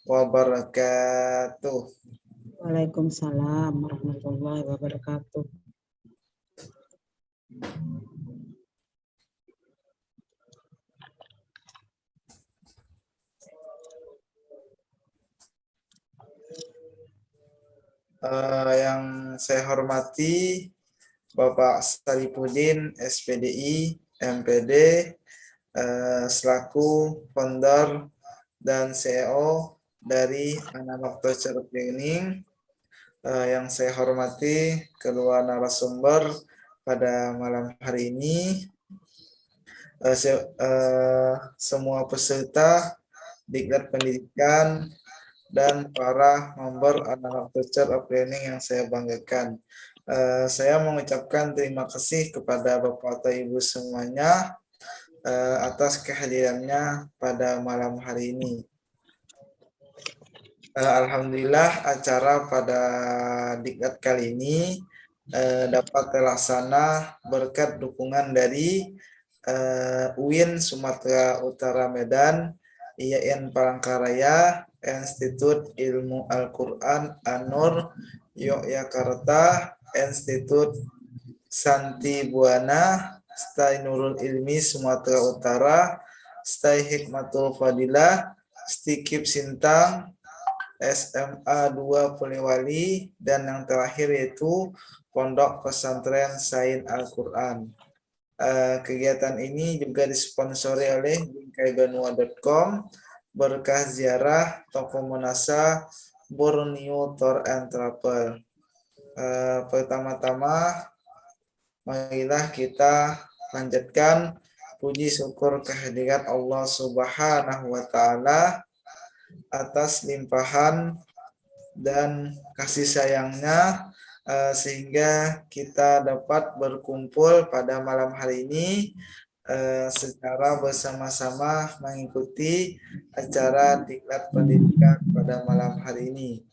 wabarakatuh. Waalaikumsalam warahmatullahi wabarakatuh. Yang saya hormati Bapak Saripudin, SPDI, MPD, selaku founder dan CEO dari Analog Teacher Training. Yang saya hormati kedua narasumber pada malam hari ini, semua peserta Diklat Pendidikan dan para member Analog Teacher of Training yang saya banggakan. Saya mengucapkan terima kasih kepada Bapak atau Ibu semuanya atas kehadirannya pada malam hari ini. Alhamdulillah acara pada Diklat kali ini dapat terlaksana berkat dukungan dari UIN Sumatera Utara Medan, IAIN Palangkaraya, Institut Ilmu Al-Quran An-Nur Yogyakarta, Institut Santi Buana, Stai Nurul Ilmi Sumatera Utara, Stai Hikmatul Fadilah, Stikip Sintang, SMA 2 Polewali, dan yang terakhir yaitu Pondok Pesantren Sain Al-Quran. Kegiatan ini juga disponsori oleh bingkaibanua.com, Berkah Ziarah, Toko Monasa, Borneo Tour and Travel. Pertama-tama, marilah kita lanjutkan puji syukur kehadirat Allah Subhanahu wa Ta'ala atas limpahan dan kasih sayangnya, sehingga kita dapat berkumpul pada malam hari ini secara bersama-sama mengikuti acara Diklat Pendidikan pada malam hari ini.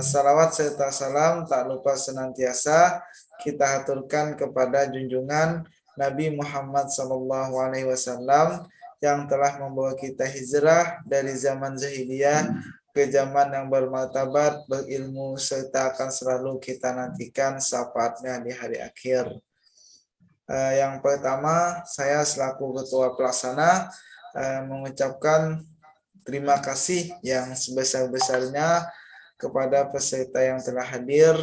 Salawat serta salam tak lupa senantiasa kita haturkan kepada junjungan Nabi Muhammad SAW yang telah membawa kita hijrah dari zaman jahiliyah ke zaman yang bermartabat, berilmu, serta akan selalu kita nantikan syafaatnya di hari akhir. Yang pertama, saya selaku Ketua Pelaksana mengucapkan terima kasih yang sebesar-besarnya kepada peserta yang telah hadir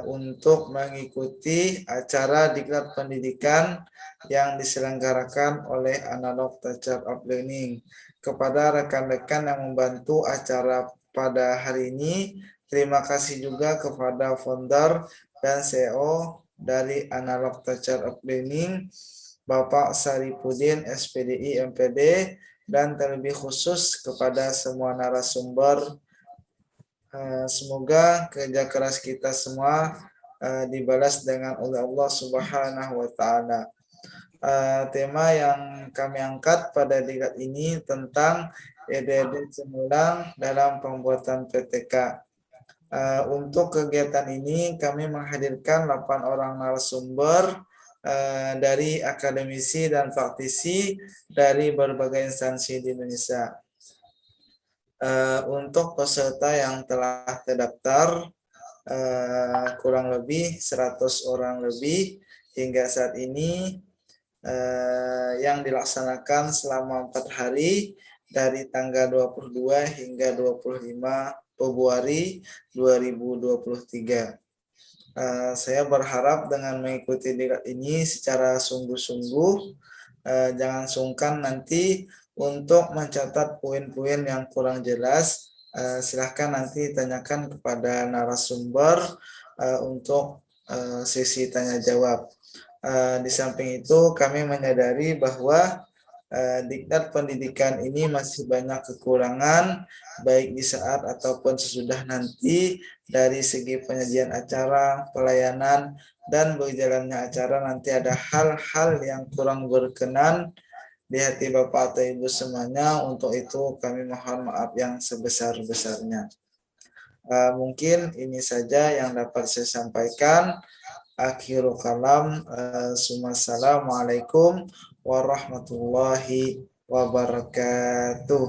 untuk mengikuti acara Diklat Pendidikan yang diselenggarakan oleh Analog Teacher of Learning. Kepada rekan-rekan yang membantu acara pada hari ini, terima kasih juga kepada founder dan CEO dari Analog Teacher of Learning, Bapak Saripudin, SPDI, MPD, dan terlebih khusus kepada semua narasumber. Semoga kerja keras kita semua dibalas dengan oleh Allah Subhanahu wa Ta'ala. Tema yang kami angkat pada diklat ini tentang ide-ide cemerlang dalam pembuatan PTK. Untuk kegiatan ini kami menghadirkan 8 orang narasumber dari akademisi dan praktisi dari berbagai instansi di Indonesia. Untuk peserta yang telah terdaftar kurang lebih 100 orang lebih hingga saat ini, yang dilaksanakan selama 4 hari dari tanggal 22 hingga 25 Februari 2023. Saya berharap dengan mengikuti diklat ini secara sungguh-sungguh, jangan sungkan nanti untuk mencatat poin-poin yang kurang jelas. Silahkan nanti tanyakan kepada narasumber untuk sesi tanya jawab. Di samping itu kami menyadari bahwa Diklat Pendidikan ini masih banyak kekurangan baik di saat ataupun sesudah nanti dari segi penyajian acara, pelayanan, dan berjalannya acara. Nanti ada hal-hal yang kurang berkenan di hati Bapak atau Ibu semuanya. Untuk itu kami mohon maaf yang sebesar-besarnya. Mungkin ini saja yang dapat saya sampaikan. Akhirul kalam. Assalamualaikum warahmatullahi wabarakatuh.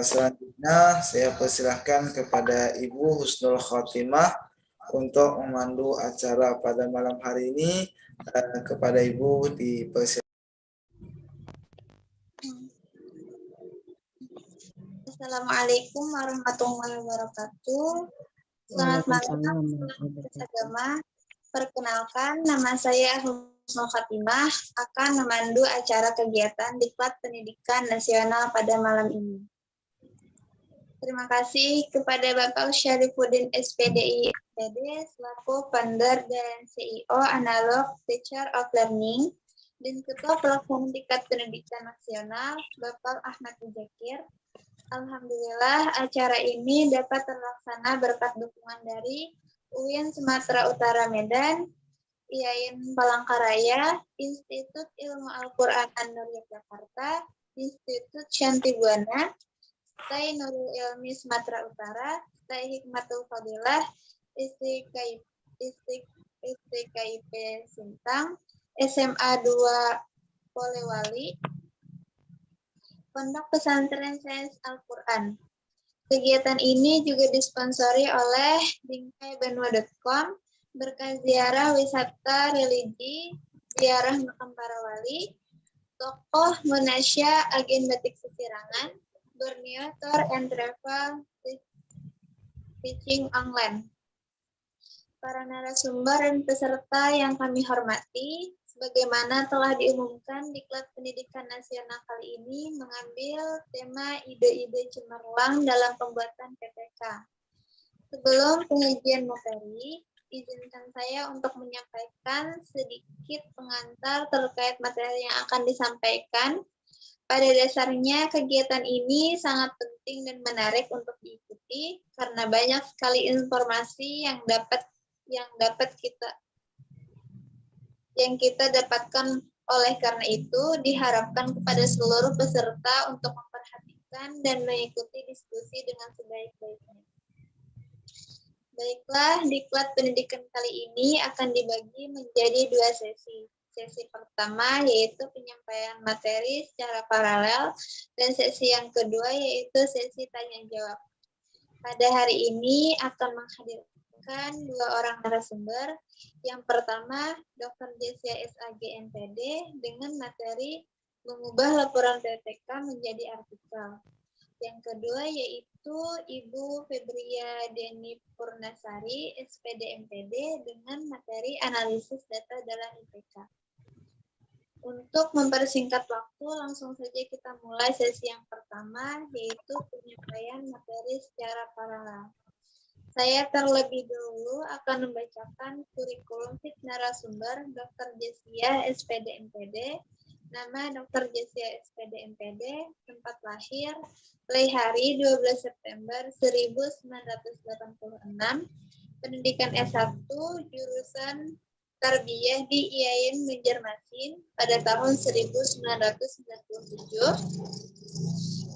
Selanjutnya saya persilahkan kepada Ibu Husnul Khotimah untuk memandu acara pada malam hari ini. Kepada Ibu dipersilahkan. Assalamualaikum warahmatullahi wabarakatuh. Selamat malam, agama. Perkenalkan, nama saya Husnul Khotimah akan memandu acara kegiatan Diklat Pendidikan Nasional pada malam ini. Terima kasih kepada Bapak Syarifuddin SPDI SPD selaku founder dan CEO Analog Teacher of Learning dan Ketua Pelaksana Diklat Pendidikan Nasional Bapak Ahmad Muzakir. Alhamdulillah acara ini dapat terlaksana berkat dukungan dari UIN Sumatera Utara Medan, IAIN Palangkaraya, Institut Ilmu Al-Quran An-Nur Yogyakarta, Institut Shantibuana, Stai Nurul Ilmi Sumatera Utara, Stai Hikmatul Fadilah, STKIP Sintang, SMA 2 Polewali, Pondok Pesantren Sains Al-Quran. Kegiatan ini juga disponsori oleh bingkaibanua.com, Berkah Ziarah Wisata Religi, Ziarah Makam Para Wali, Tokoh Munasya Agen Batik Sesirangan, Borneo Tour and Travel Teaching Online. Para narasumber dan peserta yang kami hormati, sebagaimana telah diumumkan, Diklat Pendidikan Nasional kali ini mengambil tema ide-ide cemerlang dalam pembuatan PPK. Sebelum penyajian materi, izinkan saya untuk menyampaikan sedikit pengantar terkait materi yang akan disampaikan. Pada dasarnya, kegiatan ini sangat penting dan menarik untuk diikuti karena banyak sekali informasi yang kita dapatkan. Oleh karena itu, diharapkan kepada seluruh peserta untuk memperhatikan dan mengikuti diskusi dengan sebaik-baiknya. Baiklah, Diklat Pendidikan kali ini akan dibagi menjadi 2 sesi. Sesi pertama yaitu penyampaian materi secara paralel dan sesi yang kedua yaitu sesi tanya jawab. Pada hari ini akan menghadirkan 2 orang narasumber. Yang pertama, Dr. Jessia SAG NPD dengan materi mengubah laporan PPK menjadi artikel. Yang kedua yaitu Ibu Febria Deni Purnasari SPD MPD dengan materi analisis data dalam IPK. Untuk mempersingkat waktu, langsung saja kita mulai sesi yang pertama, yaitu penyampaian materi secara paralel. Saya terlebih dahulu akan membacakan kurikulum fit narasumber Dr. Jessia SPD MPD, nama Dr. Jessia SPD MPD, tempat lahir, mulai hari 12 September 1986, pendidikan S1, jurusan Tarbiyah di IAIN Banjarmasin pada tahun 1997,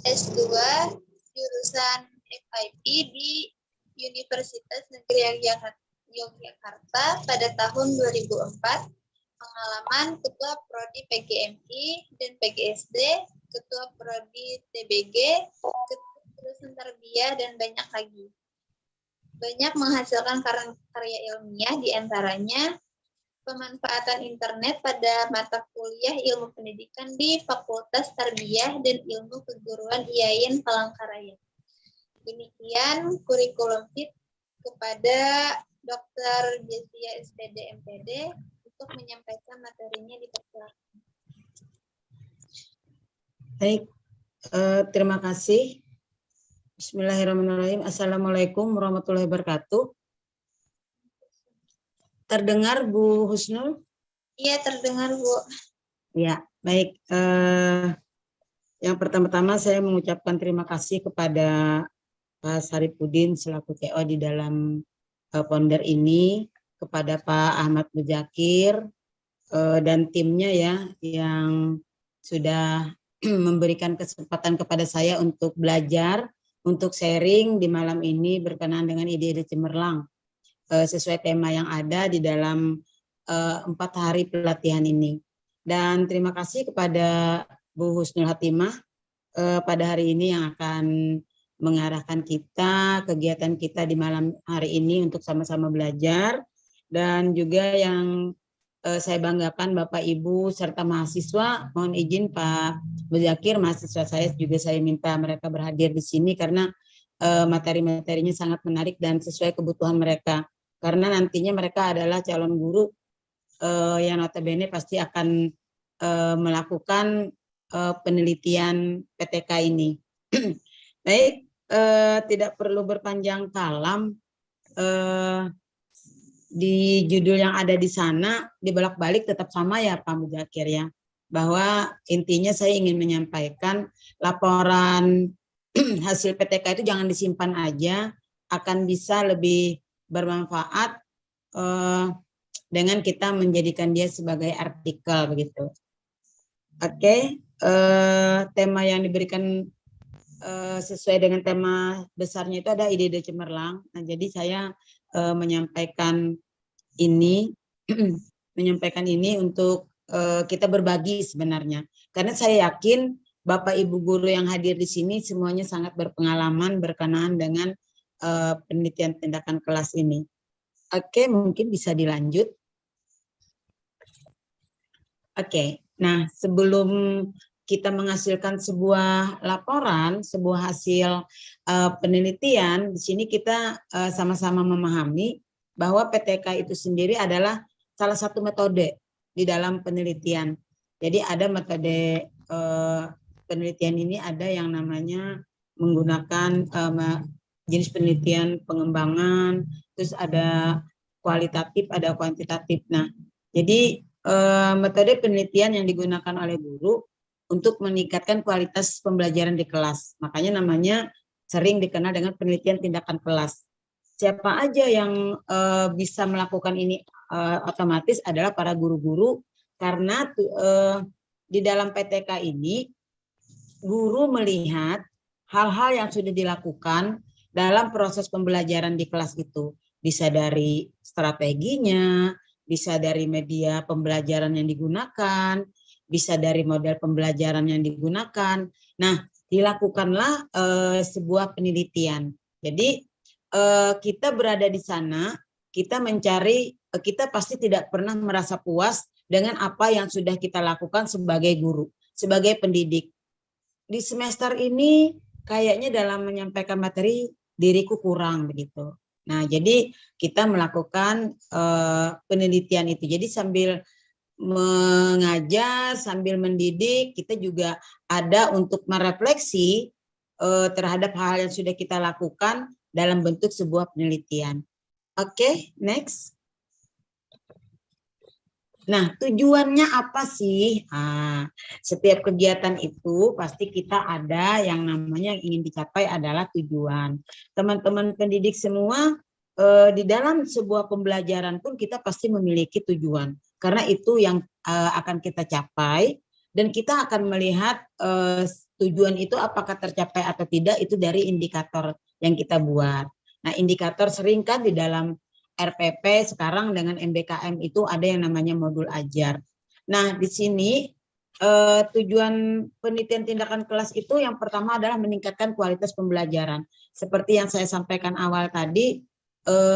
S2 jurusan FIP di Universitas Negeri Yogyakarta pada tahun 2004, pengalaman Ketua Prodi PGMI dan PGSD, Ketua Prodi TBG, Ketua Jurusan Tarbiyah, dan banyak lagi. Banyak menghasilkan karya ilmiah, diantaranya pemanfaatan internet pada mata kuliah ilmu pendidikan di Fakultas Tarbiyah dan Ilmu Keguruan IAIN Palangkaraya. Demikian kurikulum fit kepada Dr. Jessia SPD MPD untuk menyampaikan materinya, dipersilakan. Baik, terima kasih. Bismillahirrahmanirrahim. Assalamualaikum warahmatullahi wabarakatuh. Terdengar Bu Husnul? Iya, terdengar Bu. Ya, baik. Yang pertama-tama saya mengucapkan terima kasih kepada Pak Syarifuddin selaku TO di dalam founder ini, kepada Pak Ahmad Muzakir dan timnya ya yang sudah memberikan kesempatan kepada saya untuk belajar, untuk sharing di malam ini berkenaan dengan ide-ide cemerlang sesuai tema yang ada di dalam 4 hari pelatihan ini. Dan terima kasih kepada Bu Husnul Khotimah pada hari ini yang akan mengarahkan kita, kegiatan kita di malam hari ini untuk sama-sama belajar. Dan juga yang saya banggakan Bapak Ibu serta mahasiswa, mohon izin Pak Muzakir, mahasiswa saya juga saya minta mereka berhadir di sini karena materi-materinya sangat menarik dan sesuai kebutuhan mereka. Karena nantinya mereka adalah calon guru yang notabene pasti akan melakukan penelitian PTK ini. Baik, tidak perlu berpanjang kalam. Di judul yang ada di sana dibolak-balik tetap sama ya Pak Muzakir ya, bahwa intinya saya ingin menyampaikan laporan hasil PTK itu jangan disimpan aja, akan bisa lebih bermanfaat dengan kita menjadikan dia sebagai artikel begitu. Oke, tema yang diberikan sesuai dengan tema besarnya itu ada ide-ide cemerlang. Nah, jadi saya menyampaikan ini untuk kita berbagi sebenarnya. Karena saya yakin Bapak Ibu guru yang hadir di sini semuanya sangat berpengalaman berkenaan dengan penelitian tindakan kelas ini. Oke, mungkin bisa dilanjut. Oke, nah sebelum kita menghasilkan sebuah laporan, sebuah hasil penelitian, di sini kita sama-sama memahami bahwa PTK itu sendiri adalah salah satu metode di dalam penelitian. Jadi ada metode penelitian ini ada yang namanya menggunakan jenis penelitian pengembangan, terus ada kualitatif, ada kuantitatif. Nah, jadi metode penelitian yang digunakan oleh guru untuk meningkatkan kualitas pembelajaran di kelas. Makanya namanya sering dikenal dengan penelitian tindakan kelas. Siapa aja yang bisa melakukan ini otomatis adalah para guru-guru, karena di dalam PTK ini guru melihat hal-hal yang sudah dilakukan dalam proses pembelajaran di kelas itu. Bisa dari strateginya, bisa dari media pembelajaran yang digunakan, bisa dari model pembelajaran yang digunakan. Nah, dilakukanlah sebuah penelitian. Jadi kita berada di sana, kita mencari, kita pasti tidak pernah merasa puas dengan apa yang sudah kita lakukan sebagai guru, sebagai pendidik. Di semester ini kayaknya dalam menyampaikan materi diriku kurang begitu. Nah, jadi kita melakukan penelitian itu. Jadi sambil mengajar, sambil mendidik, kita juga ada untuk merefleksi terhadap hal yang sudah kita lakukan dalam bentuk sebuah penelitian. Oke, next. Nah, tujuannya apa sih? Setiap kegiatan itu pasti kita ada yang namanya yang ingin dicapai adalah tujuan. Teman-teman pendidik semua di dalam sebuah pembelajaran pun kita pasti memiliki tujuan. Karena itu yang akan kita capai dan kita akan melihat tujuan itu apakah tercapai atau tidak itu dari indikator yang kita buat. Nah, indikator sering kan di dalam RPP sekarang dengan MBKM itu ada yang namanya modul ajar. Nah, di sini tujuan penelitian tindakan kelas itu yang pertama adalah meningkatkan kualitas pembelajaran. Seperti yang saya sampaikan awal tadi,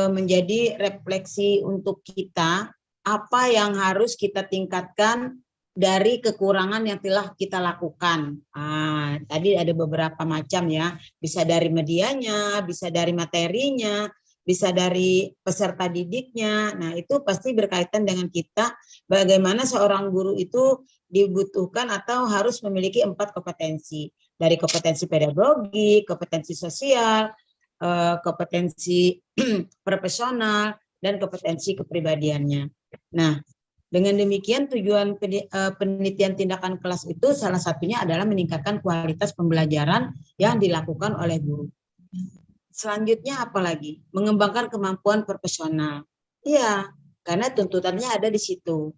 menjadi refleksi untuk kita apa yang harus kita tingkatkan dari kekurangan yang telah kita lakukan. Tadi ada beberapa macam ya, bisa dari medianya, bisa dari materinya, bisa dari peserta didiknya. Nah, itu pasti berkaitan dengan kita bagaimana seorang guru itu dibutuhkan atau harus memiliki 4 kompetensi. Dari kompetensi pedagogi, kompetensi sosial, kompetensi profesional, dan kompetensi kepribadiannya. Nah, dengan demikian tujuan penelitian tindakan kelas itu salah satunya adalah meningkatkan kualitas pembelajaran yang dilakukan oleh guru. Selanjutnya apa lagi? Mengembangkan kemampuan profesional. Iya, karena tuntutannya ada di situ.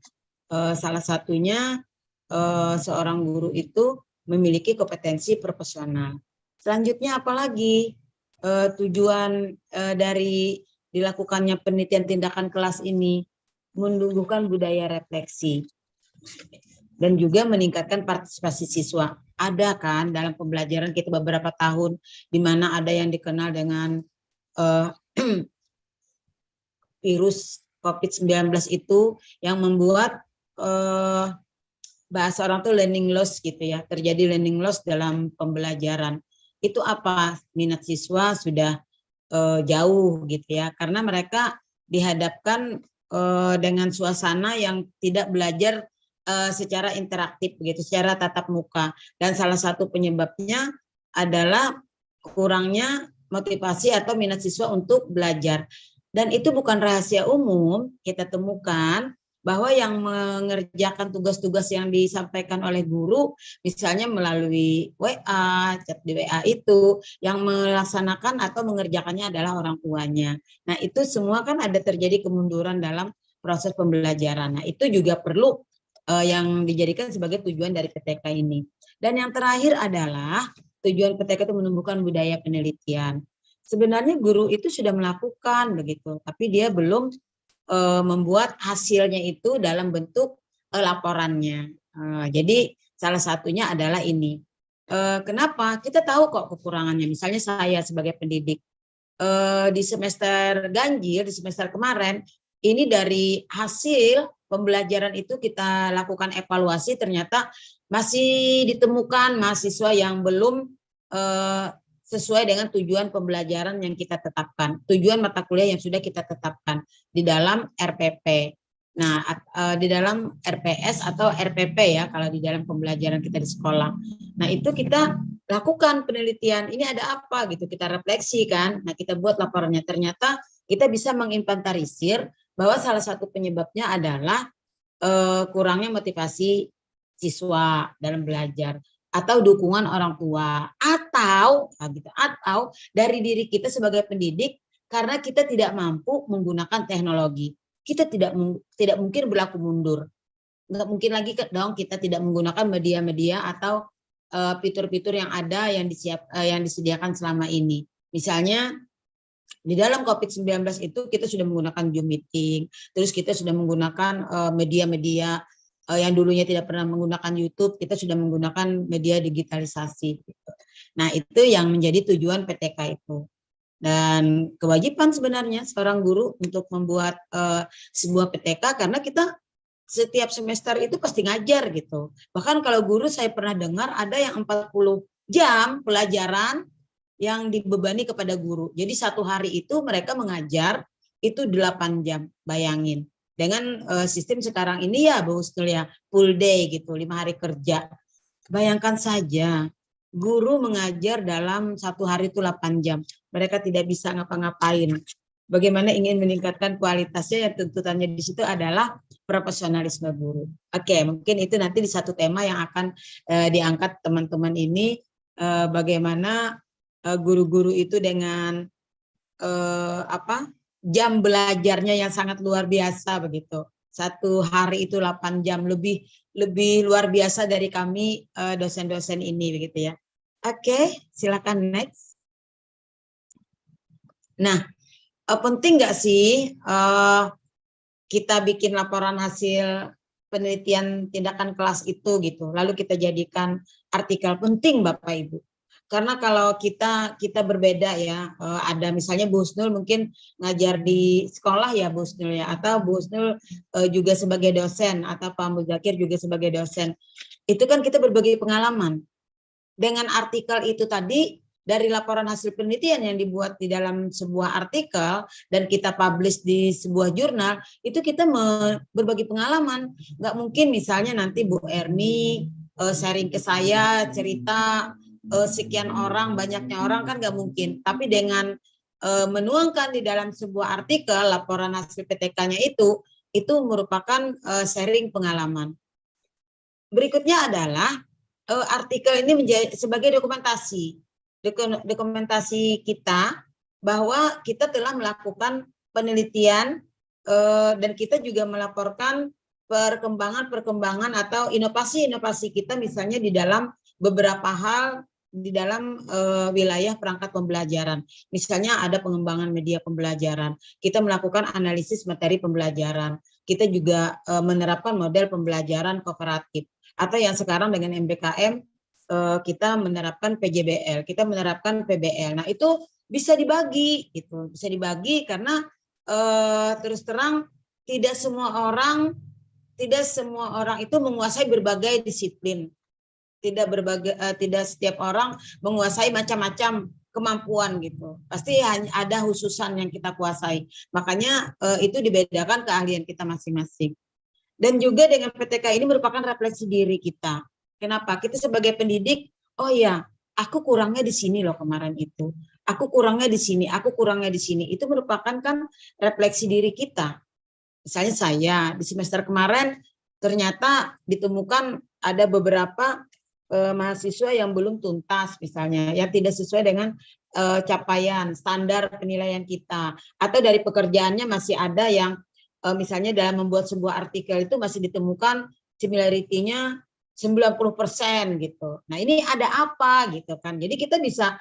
Salah satunya seorang guru itu memiliki kompetensi profesional. Selanjutnya apa lagi? Tujuan dari dilakukannya penelitian tindakan kelas ini menumbuhkan budaya refleksi. dan juga meningkatkan partisipasi siswa. Ada kan dalam pembelajaran kita beberapa tahun di mana ada yang dikenal dengan virus COVID-19 itu yang membuat bahasa orang tuh learning loss gitu ya, terjadi learning loss dalam pembelajaran. Itu apa? Minat siswa sudah jauh gitu ya, karena mereka dihadapkan dengan suasana yang tidak belajar secara interaktif begitu, secara tatap muka, dan salah satu penyebabnya adalah kurangnya motivasi atau minat siswa untuk belajar. Dan itu bukan rahasia umum, kita temukan bahwa yang mengerjakan tugas-tugas yang disampaikan oleh guru, misalnya melalui WA, chat di WA itu, yang melaksanakan atau mengerjakannya adalah orang tuanya. Nah, itu semua kan ada terjadi kemunduran dalam proses pembelajaran. Nah, itu juga perlu yang dijadikan sebagai tujuan dari PTK ini. Dan yang terakhir adalah tujuan PTK itu menumbuhkan budaya penelitian. Sebenarnya guru itu sudah melakukan begitu, tapi dia belum membuat hasilnya itu dalam bentuk laporannya. Jadi salah satunya adalah ini. Kenapa? Kita tahu kok kekurangannya. Misalnya saya sebagai pendidik di semester ganjil, di semester kemarin, ini dari hasil pembelajaran itu kita lakukan evaluasi, ternyata masih ditemukan mahasiswa yang belum sesuai dengan tujuan pembelajaran yang kita tetapkan, tujuan mata kuliah yang sudah kita tetapkan di dalam RPP. Nah, di dalam RPS atau RPP ya, kalau di dalam pembelajaran kita di sekolah. Nah, itu kita lakukan penelitian, ini ada apa gitu, kita refleksi kan. Nah, kita buat laporannya, ternyata kita bisa menginventarisir bahwa salah satu penyebabnya adalah kurangnya motivasi siswa dalam belajar, atau dukungan orang tua, atau dari diri kita sebagai pendidik karena kita tidak mampu menggunakan teknologi. Kita tidak mungkin berlaku mundur. Nggak mungkin lagi dong kita tidak menggunakan media-media atau fitur-fitur yang ada yang disediakan selama ini. Misalnya di dalam COVID-19 itu kita sudah menggunakan Zoom meeting, terus kita sudah menggunakan media-media yang dulunya tidak pernah menggunakan YouTube, kita sudah menggunakan media digitalisasi. Nah, itu yang menjadi tujuan PTK itu. Dan kewajiban sebenarnya seorang guru untuk membuat sebuah PTK, karena kita setiap semester itu pasti ngajar gitu. Bahkan kalau guru saya pernah dengar ada yang 40 jam pelajaran yang dibebani kepada guru. Jadi satu hari itu mereka mengajar itu 8 jam, bayangin. Dengan sistem sekarang ini ya Bu Husnul ya, full day gitu, 5 hari kerja. Bayangkan saja, guru mengajar dalam satu hari itu 8 jam. Mereka tidak bisa ngapa-ngapain. Bagaimana ingin meningkatkan kualitasnya, yang tuntutannya di situ adalah profesionalisme guru. Oke, mungkin itu nanti di satu tema yang akan diangkat teman-teman ini, bagaimana guru-guru itu dengan jam belajarnya yang sangat luar biasa begitu. Satu hari itu 8 jam, lebih luar biasa dari kami dosen-dosen ini begitu ya. Oke, silakan next. Nah, penting nggak sih kita bikin laporan hasil penelitian tindakan kelas itu gitu, lalu kita jadikan artikel? Penting Bapak Ibu. Karena kalau kita berbeda ya, ada misalnya Bu Husnul mungkin ngajar di sekolah ya Bu Husnul ya, atau Bu Husnul juga sebagai dosen, atau Pak Muzakir juga sebagai dosen. Itu kan kita berbagi pengalaman. Dengan artikel itu tadi, dari laporan hasil penelitian yang dibuat di dalam sebuah artikel dan kita publish di sebuah jurnal, itu kita berbagi pengalaman. Nggak mungkin misalnya nanti Bu Erni sharing ke saya cerita sekian orang, banyaknya orang kan nggak mungkin. Tapi dengan menuangkan di dalam sebuah artikel laporan hasil PTK-nya itu merupakan sharing pengalaman. Berikutnya adalah artikel ini menjadi sebagai dokumentasi kita bahwa kita telah melakukan penelitian dan kita juga melaporkan perkembangan atau inovasi kita misalnya di dalam beberapa hal di dalam wilayah perangkat pembelajaran. Misalnya ada pengembangan media pembelajaran, kita melakukan analisis materi pembelajaran, kita juga menerapkan model pembelajaran kooperatif. Atau yang sekarang dengan MBKM kita menerapkan PJBL, kita menerapkan PBL. Nah itu bisa dibagi, gitu, bisa dibagi karena terus terang tidak semua orang itu menguasai berbagai disiplin. Tidak setiap orang menguasai macam-macam kemampuan gitu. Pasti hanya ada khususan yang kita kuasai. Makanya itu dibedakan keahlian kita masing-masing. Dan juga dengan PTK ini merupakan refleksi diri kita. Kenapa? Kita sebagai pendidik, oh ya, aku kurangnya di sini loh kemarin itu. Aku kurangnya di sini, aku kurangnya di sini. Itu merupakan kan refleksi diri kita. Misalnya saya di semester kemarin ternyata ditemukan ada beberapa mahasiswa yang belum tuntas misalnya, yang tidak sesuai dengan capaian standar penilaian kita, atau dari pekerjaannya masih ada yang misalnya dalam membuat sebuah artikel itu masih ditemukan similarity-nya 90% gitu. Nah ini ada apa gitu kan. Jadi kita bisa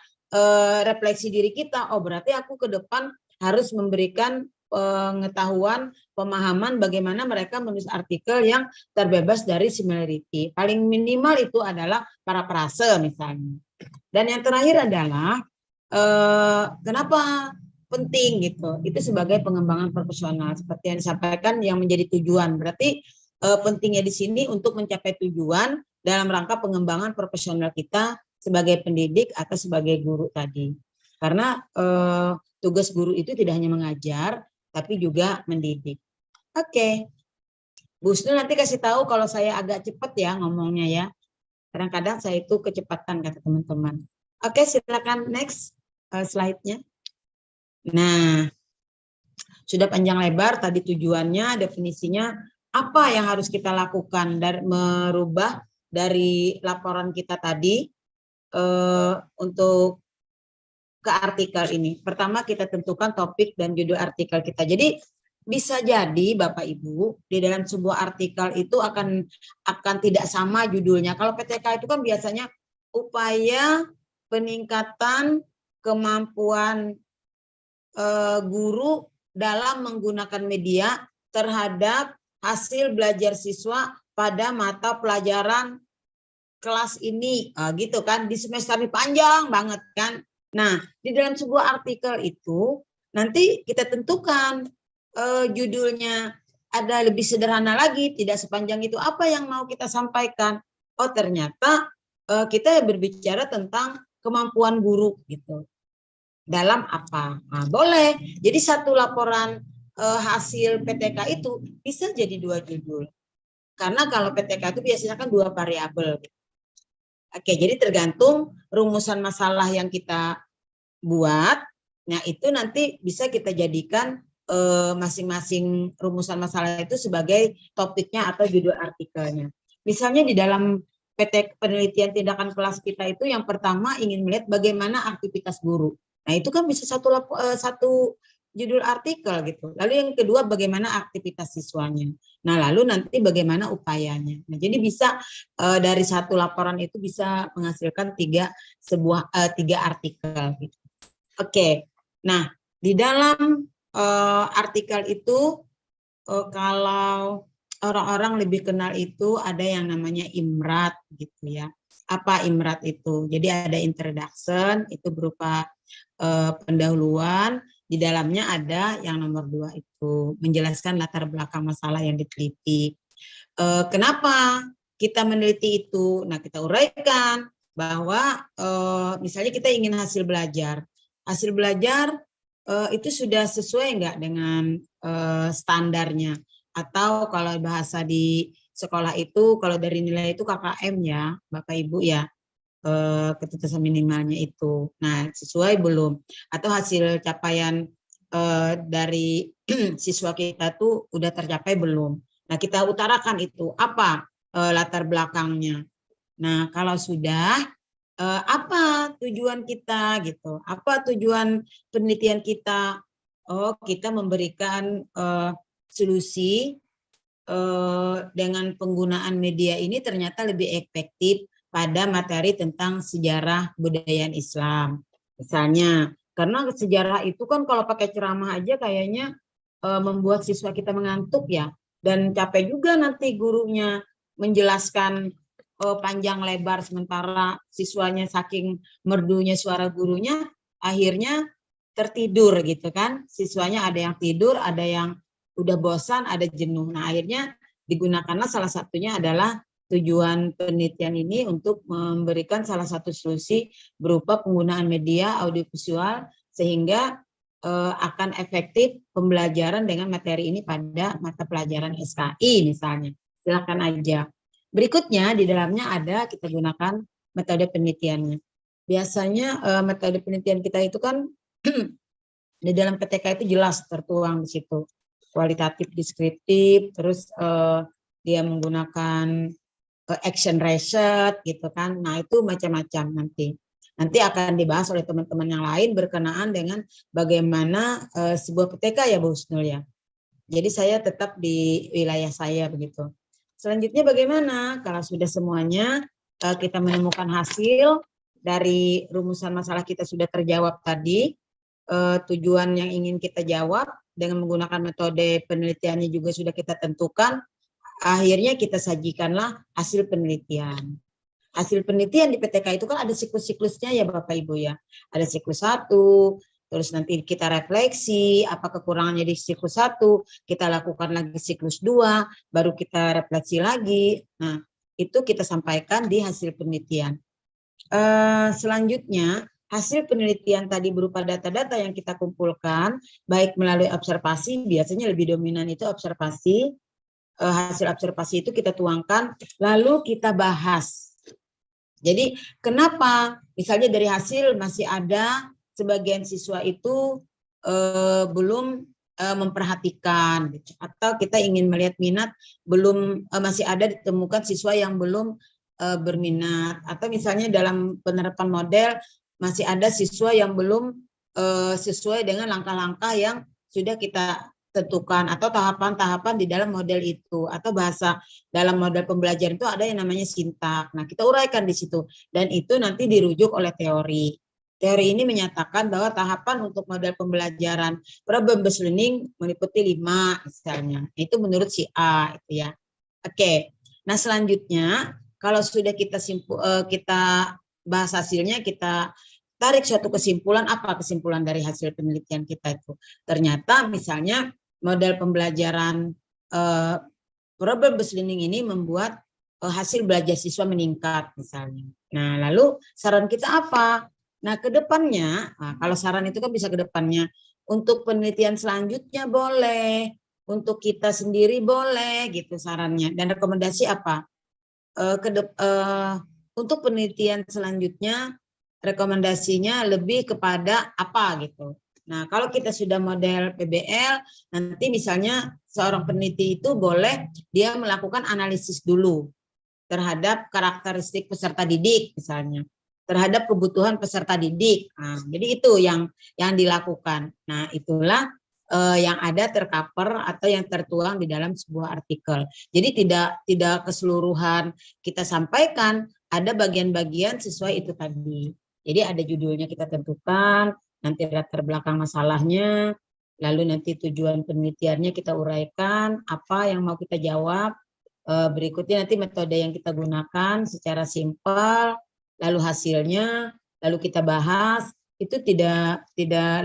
refleksi diri kita, oh berarti aku ke depan harus memberikan pengetahuan, pemahaman bagaimana mereka menulis artikel yang terbebas dari similarity. Paling minimal itu adalah parafrase misalnya. Dan yang terakhir adalah kenapa penting gitu. Itu sebagai pengembangan profesional seperti yang disampaikan yang menjadi tujuan. Berarti pentingnya di sini untuk mencapai tujuan dalam rangka pengembangan profesional kita sebagai pendidik atau sebagai guru tadi. Karena tugas guru itu tidak hanya mengajar, tapi juga mendidik. Oke. Bu Husnul nanti kasih tahu kalau saya agak cepat ya ngomongnya ya. Kadang-kadang saya itu kecepatan kata teman-teman. Oke, silakan next slide-nya. Nah, sudah panjang lebar tadi tujuannya, definisinya, apa yang harus kita lakukan dari merubah dari laporan kita tadi untuk ke artikel ini. Pertama kita tentukan topik dan judul artikel kita. Jadi bisa jadi Bapak Ibu di dalam sebuah artikel itu akan tidak sama judulnya. Kalau PTK itu kan biasanya upaya peningkatan kemampuan guru dalam menggunakan media terhadap hasil belajar siswa pada mata pelajaran kelas ini, gitu kan. Di semester ini panjang banget kan. Nah, di dalam sebuah artikel itu nanti kita tentukan judulnya ada lebih sederhana lagi, tidak sepanjang itu. Apa yang mau kita sampaikan? Oh, ternyata kita berbicara tentang kemampuan guru gitu. Dalam apa? Nah, boleh. Jadi satu laporan hasil PTK itu bisa jadi 2 judul. Karena kalau PTK itu biasanya kan 2 variabel. Oke, jadi tergantung rumusan masalah yang kita buat. Nah, itu nanti bisa kita jadikan masing-masing rumusan masalah itu sebagai topiknya atau judul artikelnya. Misalnya di dalam penelitian tindakan kelas kita itu yang pertama ingin melihat bagaimana aktivitas guru. Nah, itu kan bisa satu judul artikel gitu. Lalu yang kedua bagaimana aktivitas siswanya. Nah, lalu nanti bagaimana upayanya. Nah, jadi bisa dari satu laporan itu bisa menghasilkan 3 artikel gitu. Oke. Nah, di dalam artikel itu kalau orang-orang lebih kenal itu ada yang namanya IMRAT gitu ya. Apa IMRAT itu? Jadi ada introduction, itu berupa pendahuluan. Di dalamnya ada yang nomor 2 itu menjelaskan latar belakang masalah yang diteliti. Kenapa kita meneliti itu? Nah, kita uraikan bahwa misalnya kita ingin hasil belajar. Hasil belajar itu sudah sesuai enggak dengan standarnya? Atau kalau bahasa di sekolah itu, kalau dari nilai itu KKM ya, Bapak Ibu ya. Ketuntasan minimalnya itu. Nah, sesuai belum? Atau hasil capaian dari siswa kita tuh udah tercapai belum? Nah, kita utarakan itu apa latar belakangnya. Nah, kalau sudah apa tujuan kita gitu? Apa tujuan penelitian kita? Oh, kita memberikan solusi dengan penggunaan media ini ternyata lebih efektif pada materi tentang sejarah kebudayaan Islam. Misalnya, karena sejarah itu kan kalau pakai ceramah aja kayaknya membuat siswa kita mengantuk ya. Dan capek juga nanti gurunya menjelaskan panjang lebar, sementara siswanya saking merdunya suara gurunya akhirnya tertidur gitu kan. Siswanya ada yang tidur, ada yang udah bosan, ada jenuh. Nah, akhirnya digunakanlah salah satunya adalah tujuan penelitian ini untuk memberikan salah satu solusi berupa penggunaan media audiovisual sehingga akan efektif pembelajaran dengan materi ini pada mata pelajaran SKI misalnya. Silakan aja. Berikutnya di dalamnya ada kita gunakan metode penelitiannya. Biasanya metode penelitian kita itu kan di dalam PTK itu jelas tertuang di situ. Kualitatif, deskriptif, terus dia menggunakan action research gitu kan. Nah, itu macam-macam nanti. Nanti akan dibahas oleh teman-teman yang lain berkenaan dengan bagaimana sebuah PTK ya Bu Husnul ya. Jadi saya tetap di wilayah saya begitu. Selanjutnya bagaimana? Kalau sudah semuanya kita menemukan hasil dari rumusan masalah kita sudah terjawab tadi, tujuan yang ingin kita jawab dengan menggunakan metode penelitiannya juga sudah kita tentukan, akhirnya kita sajikanlah hasil penelitian. Hasil penelitian di PTK itu kan ada siklus-siklusnya ya Bapak Ibu ya. Ada siklus 1, terus nanti kita refleksi apa kekurangannya di siklus 1, kita lakukan lagi siklus 2, baru kita refleksi lagi. Nah, itu kita sampaikan di hasil penelitian. Selanjutnya, hasil penelitian tadi berupa data-data yang kita kumpulkan, baik melalui observasi, biasanya lebih dominan itu observasi. Hasil observasi itu kita tuangkan, lalu kita bahas. Jadi kenapa misalnya dari hasil masih ada sebagian siswa itu belum memperhatikan, gitu. Atau kita ingin melihat minat, belum masih ada ditemukan siswa yang belum berminat, atau misalnya dalam penerapan model masih ada siswa yang belum sesuai dengan langkah-langkah yang sudah kita tentukan, atau tahapan-tahapan di dalam model itu, atau bahasa dalam model pembelajaran itu ada yang namanya sintak. Nah, kita uraikan di situ, dan itu nanti dirujuk oleh teori. Teori ini menyatakan bahwa tahapan untuk model pembelajaran problem-based learning meliputi 5 misalnya. Itu menurut si A itu ya. Oke. Nah, selanjutnya kalau sudah kita bahas hasilnya, kita tarik suatu kesimpulan. Apa kesimpulan dari hasil penelitian kita itu? Ternyata misalnya model pembelajaran problem-based learning ini membuat hasil belajar siswa meningkat misalnya. Nah, lalu saran kita apa? Nah, ke depannya, kalau saran itu kan bisa ke depannya, untuk penelitian selanjutnya boleh, untuk kita sendiri boleh gitu sarannya. Dan rekomendasi apa? Untuk penelitian selanjutnya, rekomendasinya lebih kepada apa gitu. Nah, kalau kita sudah model PBL, nanti misalnya seorang peneliti itu boleh dia melakukan analisis dulu terhadap karakteristik peserta didik misalnya, terhadap kebutuhan peserta didik. Nah, jadi itu yang dilakukan. Nah, itulah yang ada tercover atau yang tertuang di dalam sebuah artikel. Jadi tidak keseluruhan kita sampaikan, ada bagian-bagian sesuai itu tadi. Jadi ada judulnya kita tentukan, nanti latar belakang masalahnya, lalu nanti tujuan penelitiannya kita uraikan, apa yang mau kita jawab, berikutnya nanti metode yang kita gunakan secara simpel, lalu hasilnya, lalu kita bahas, itu tidak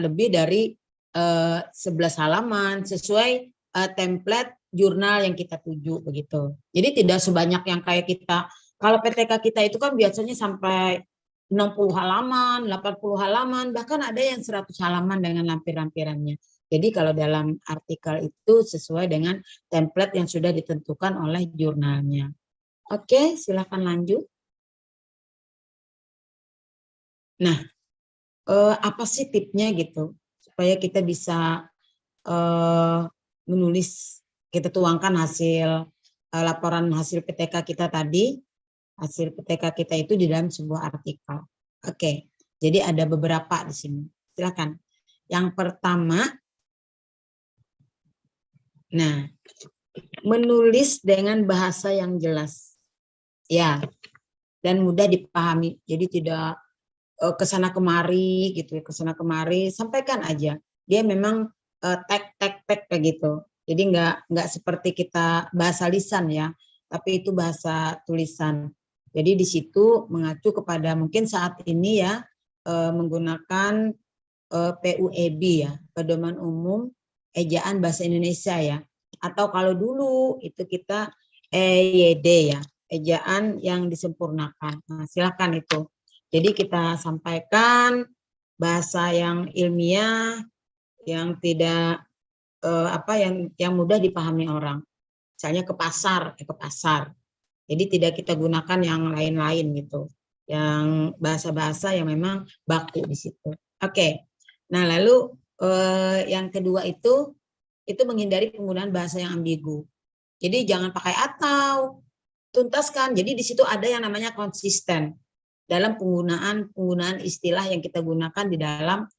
lebih dari 11 halaman sesuai template jurnal yang kita tuju begitu. Jadi tidak sebanyak yang kayak kita, kalau PTK kita itu kan biasanya sampai 60 halaman, 80 halaman, bahkan ada yang 100 halaman dengan lampir-lampirannya. Jadi kalau dalam artikel itu sesuai dengan template yang sudah ditentukan oleh jurnalnya. Oke, silakan lanjut. Nah, apa sih tipsnya gitu supaya kita bisa menulis, kita tuangkan hasil laporan hasil PTK kita tadi, hasil PTK kita itu di dalam sebuah artikel. Oke, jadi ada beberapa di sini. Silakan. Yang pertama, nah, menulis dengan bahasa yang jelas, ya, dan mudah dipahami. Jadi tidak kesana kemari gitu, kesana kemari, sampaikan aja. Dia memang tek kayak gitu. Jadi nggak seperti kita bahasa lisan ya, tapi itu bahasa tulisan. Jadi di situ mengacu kepada mungkin saat ini ya menggunakan PUEB ya, Pedoman Umum Ejaan Bahasa Indonesia ya. Atau kalau dulu itu kita EYD ya, ejaan yang disempurnakan. Nah, silakan itu. Jadi kita sampaikan bahasa yang ilmiah, yang tidak yang mudah dipahami orang. Misalnya ke pasar. Jadi tidak kita gunakan yang lain-lain gitu. Yang bahasa-bahasa yang memang baku di situ. Oke. Nah, lalu yang kedua itu menghindari penggunaan bahasa yang ambigu. Jadi jangan pakai atau, tuntaskan. Jadi di situ ada yang namanya konsisten dalam penggunaan istilah yang kita gunakan di dalam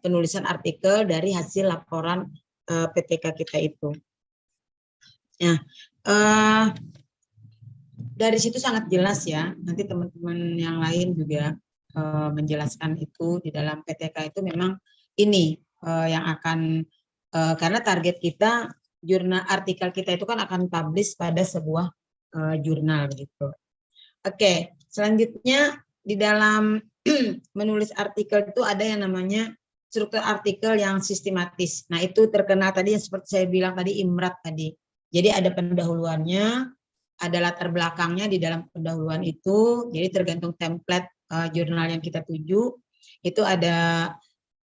penulisan artikel dari hasil laporan PTK kita itu. Nah, dari situ sangat jelas ya. Nanti teman-teman yang lain juga menjelaskan itu di dalam PTK itu memang ini yang akan karena target kita jurnal artikel kita itu kan akan publish pada sebuah jurnal gitu. Oke, selanjutnya di dalam menulis artikel itu ada yang namanya struktur artikel yang sistematis. Nah, itu terkenal tadi yang seperti saya bilang tadi IMRAT tadi. Jadi ada pendahuluannya, ada latar belakangnya di dalam pendahuluan itu. Jadi tergantung template jurnal yang kita tuju, itu ada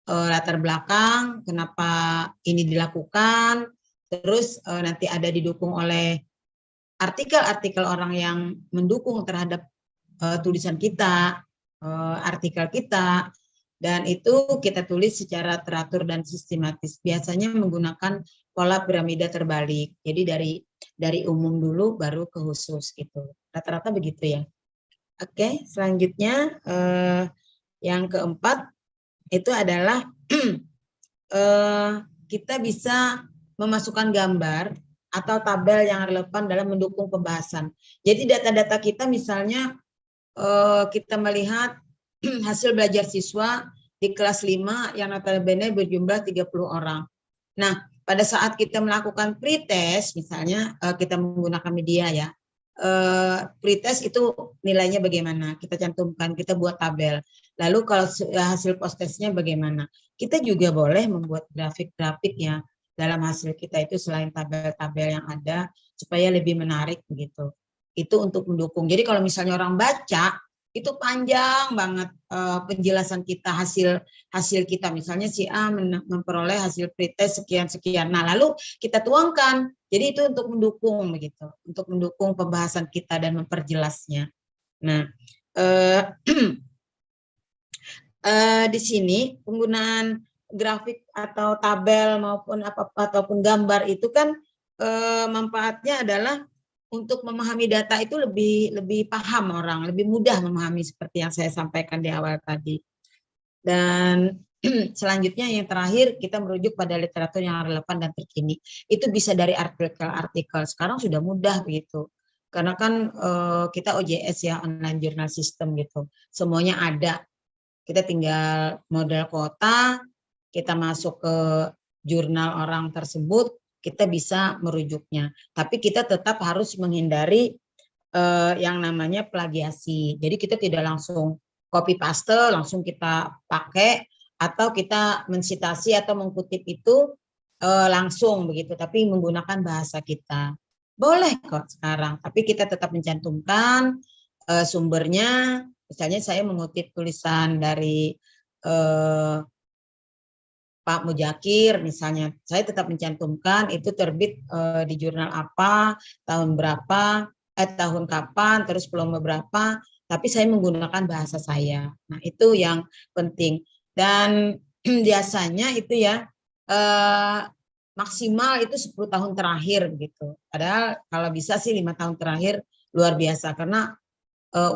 latar belakang, kenapa ini dilakukan, terus nanti ada didukung oleh artikel-artikel orang yang mendukung terhadap tulisan kita, artikel kita, dan itu kita tulis secara teratur dan sistematis. Biasanya menggunakan pola piramida terbalik. Jadi dari umum dulu baru ke khusus gitu. Rata-rata begitu ya. Oke, selanjutnya yang keempat itu adalah kita bisa memasukkan gambar atau tabel yang relevan dalam mendukung pembahasan. Jadi data-data kita misalnya kita melihat hasil belajar siswa di kelas 5 yang notabene berjumlah 30 orang. Nah, pada saat kita melakukan pretest misalnya kita menggunakan media ya, pretest itu nilainya bagaimana, kita cantumkan, kita buat tabel. Lalu kalau hasil post-testnya bagaimana, kita juga boleh membuat grafik-grafik ya dalam hasil kita itu selain tabel-tabel yang ada supaya lebih menarik begitu. Itu untuk mendukung. Jadi kalau misalnya orang baca itu panjang banget penjelasan kita, hasil kita, misalnya si A memperoleh hasil pretest sekian-sekian. Nah, lalu kita tuangkan. Jadi itu untuk mendukung begitu, untuk mendukung pembahasan kita dan memperjelasnya. Nah, di sini penggunaan grafik atau tabel ataupun gambar itu kan manfaatnya adalah untuk memahami data itu lebih paham orang, lebih mudah memahami seperti yang saya sampaikan di awal tadi. Dan selanjutnya yang terakhir kita merujuk pada literatur yang relevan dan terkini. Itu bisa dari artikel-artikel. Sekarang sudah mudah begitu. Karena kan kita OJS ya, online journal system gitu. Semuanya ada. Kita tinggal model kuota, kita masuk ke jurnal orang tersebut, kita bisa merujuknya. Tapi kita tetap harus menghindari yang namanya plagiasi. Jadi kita tidak langsung copy paste, langsung kita pakai, atau kita mensitasi atau mengkutip itu langsung begitu, tapi menggunakan bahasa kita. Boleh kok sekarang, tapi kita tetap mencantumkan sumbernya. Misalnya saya mengutip tulisan dari Pak Mujakir misalnya, saya tetap mencantumkan itu terbit di jurnal apa, tahun berapa, tahun kapan, terus volume berapa, tapi saya menggunakan bahasa saya. Nah, itu yang penting. Dan biasanya itu ya maksimal itu 10 tahun terakhir begitu. Padahal kalau bisa sih 5 tahun terakhir luar biasa, karena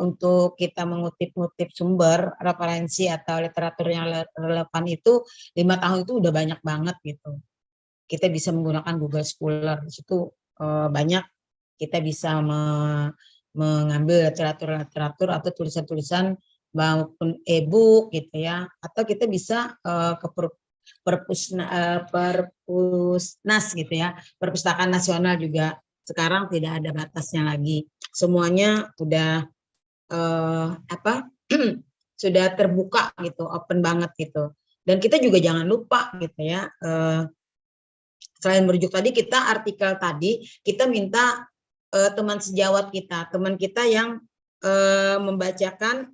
untuk kita mengutip-ngutip sumber referensi atau literatur yang relevan itu 5 tahun itu udah banyak banget gitu. Kita bisa menggunakan Google Scholar, itu banyak kita bisa mengambil literatur atau tulisan-tulisan maupun e-book gitu ya, atau kita bisa ke Perpusnas gitu ya, Perpustakaan Nasional juga sekarang tidak ada batasnya lagi, semuanya udah sudah terbuka gitu, open banget gitu. Dan kita juga jangan lupa gitu ya, selain merujuk tadi, kita artikel tadi kita minta teman sejawat kita, teman kita yang membacakan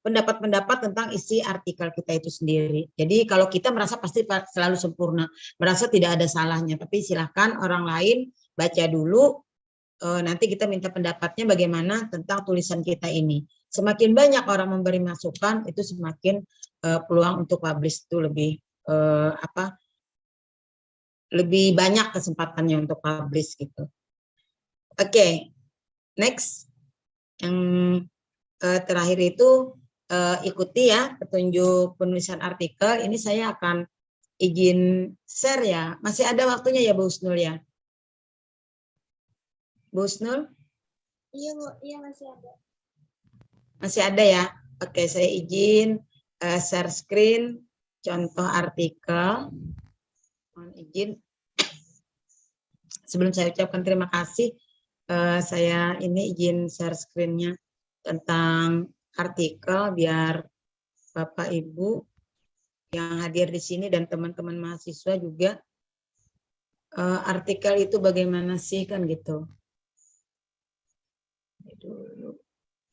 pendapat-pendapat tentang isi artikel kita itu sendiri. Jadi kalau kita merasa pasti selalu sempurna, merasa tidak ada salahnya, tapi silahkan orang lain baca dulu, nanti kita minta pendapatnya bagaimana tentang tulisan kita ini. Semakin banyak orang memberi masukan, itu semakin peluang untuk publish itu lebih banyak kesempatannya untuk publish gitu. Oke, next. Yang terakhir itu ikuti ya petunjuk penulisan artikel. Ini saya akan izin share ya. Masih ada waktunya ya Bu Husnul ya? Bu Husnul? Iya Bu, iya masih ada. Masih ada ya? Oke, saya izin share screen contoh artikel. Mohon izin. Sebelum saya ucapkan terima kasih, saya ini izin share screen-nya tentang artikel biar Bapak Ibu yang hadir di sini dan teman-teman mahasiswa juga artikel itu bagaimana sih kan gitu. Dulu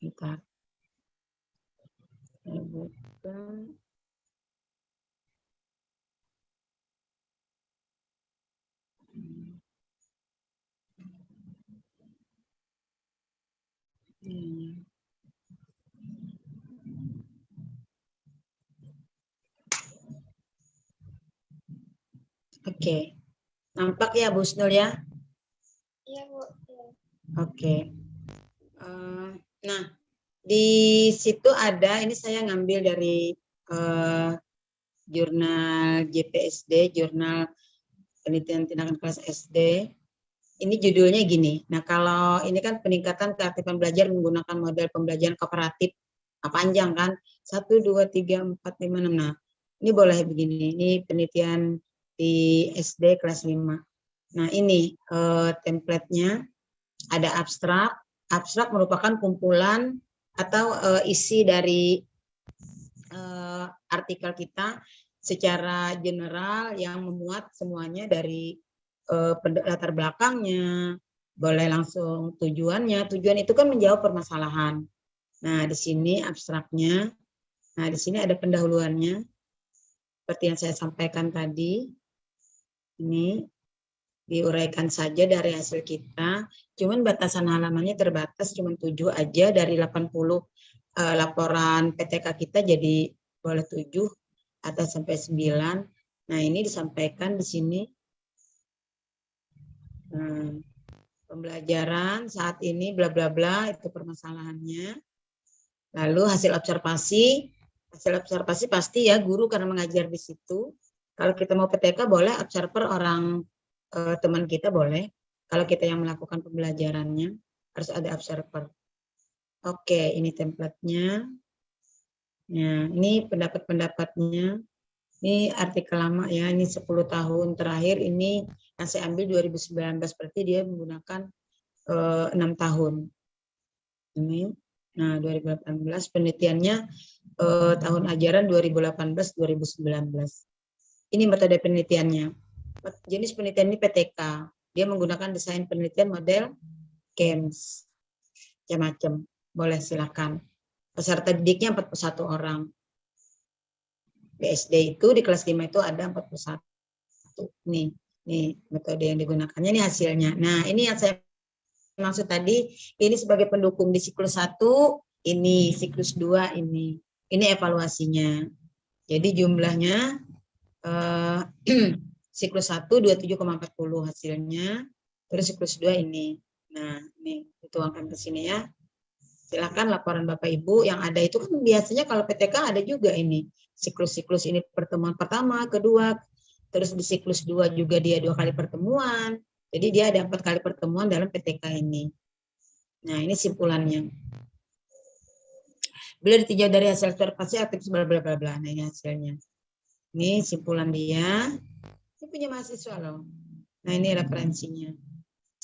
kita buka. Oke, nampak ya Bu Husnul ya? Iya Bu. Iya. Oke. Nah, di situ ada, ini saya ngambil dari jurnal JPSD, jurnal penelitian tindakan kelas SD. Ini judulnya gini. Nah, kalau ini kan peningkatan keaktifan belajar menggunakan model pembelajaran kooperatif. Panjang kan? 1, 2, 3, 4, 5, 6. Nah, ini boleh begini. Ini penelitian di SD kelas 5. Nah, ini template-nya. Ada abstrak. Abstrak merupakan kumpulan atau isi dari artikel kita secara general yang memuat semuanya dari latar belakangnya, boleh langsung tujuannya. Tujuan itu kan menjawab permasalahan. Nah, di sini abstraknya. Nah, di sini ada pendahuluannya. Seperti yang saya sampaikan tadi. Ini diuraikan saja dari hasil kita. Cuman batasan halamannya terbatas, cuma 7 aja dari 80 laporan PTK kita, jadi boleh 7 atau sampai 9. Nah, ini disampaikan di sini. Pembelajaran saat ini bla bla bla itu permasalahannya. Lalu hasil observasi pasti ya guru karena mengajar di situ. Kalau kita mau PTK boleh observer orang teman kita boleh. Kalau kita yang melakukan pembelajarannya harus ada observer. Oke, ini template-nya. Nah, ini pendapat-pendapatnya. Ini artikel lama ya, ini 10 tahun terakhir, ini yang saya ambil 2019, berarti dia menggunakan 6 tahun. Ini, nah 2018 penelitiannya tahun ajaran 2018-2019. Ini metode penelitiannya. Jenis penelitian ini PTK. Dia menggunakan desain penelitian model GAMES. Macam-macam. Boleh silakan. Peserta didiknya 41 orang. BSD itu di kelas 5 itu ada 41. Nih metode yang digunakannya, ini hasilnya. Nah, ini yang saya maksud tadi, ini sebagai pendukung di siklus 1, ini siklus 2 ini. Ini evaluasinya. Jadi jumlahnya siklus 1 27,40 hasilnya, terus siklus 2 ini. Nah, ini dituangkan ke sini ya. Silakan laporan Bapak Ibu yang ada itu kan biasanya kalau PTK ada juga ini. Siklus-siklus ini pertemuan pertama, kedua, terus di siklus 2 juga dia 2 kali pertemuan. Jadi dia ada 4 kali pertemuan dalam PTK ini. Nah, ini simpulannya. Bila ditinjau dari hasil observasi aktif bla bla bla bla. Nah, ini hasilnya. Ini simpulan dia. Ini punya mahasiswa loh. Nah, ini referensinya.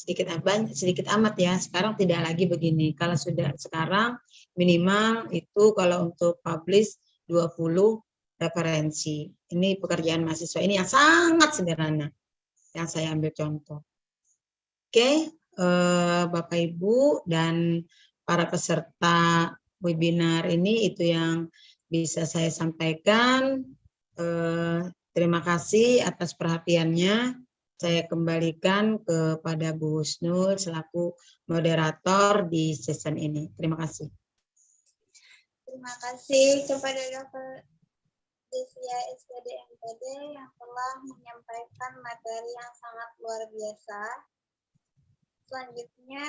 sedikit amat ya. Sekarang tidak lagi begini. Kalau sudah sekarang minimal itu kalau untuk publish 20 referensi. Ini pekerjaan mahasiswa ini yang sangat sederhana yang saya ambil contoh. Oke, Bapak Ibu dan para peserta webinar ini itu yang bisa saya sampaikan. Terima kasih atas perhatiannya. Saya kembalikan kepada Bu Husnul selaku moderator di session ini. Terima kasih. Terima kasih kepada Dr. Desya SPD MPD yang telah menyampaikan materi yang sangat luar biasa. Selanjutnya,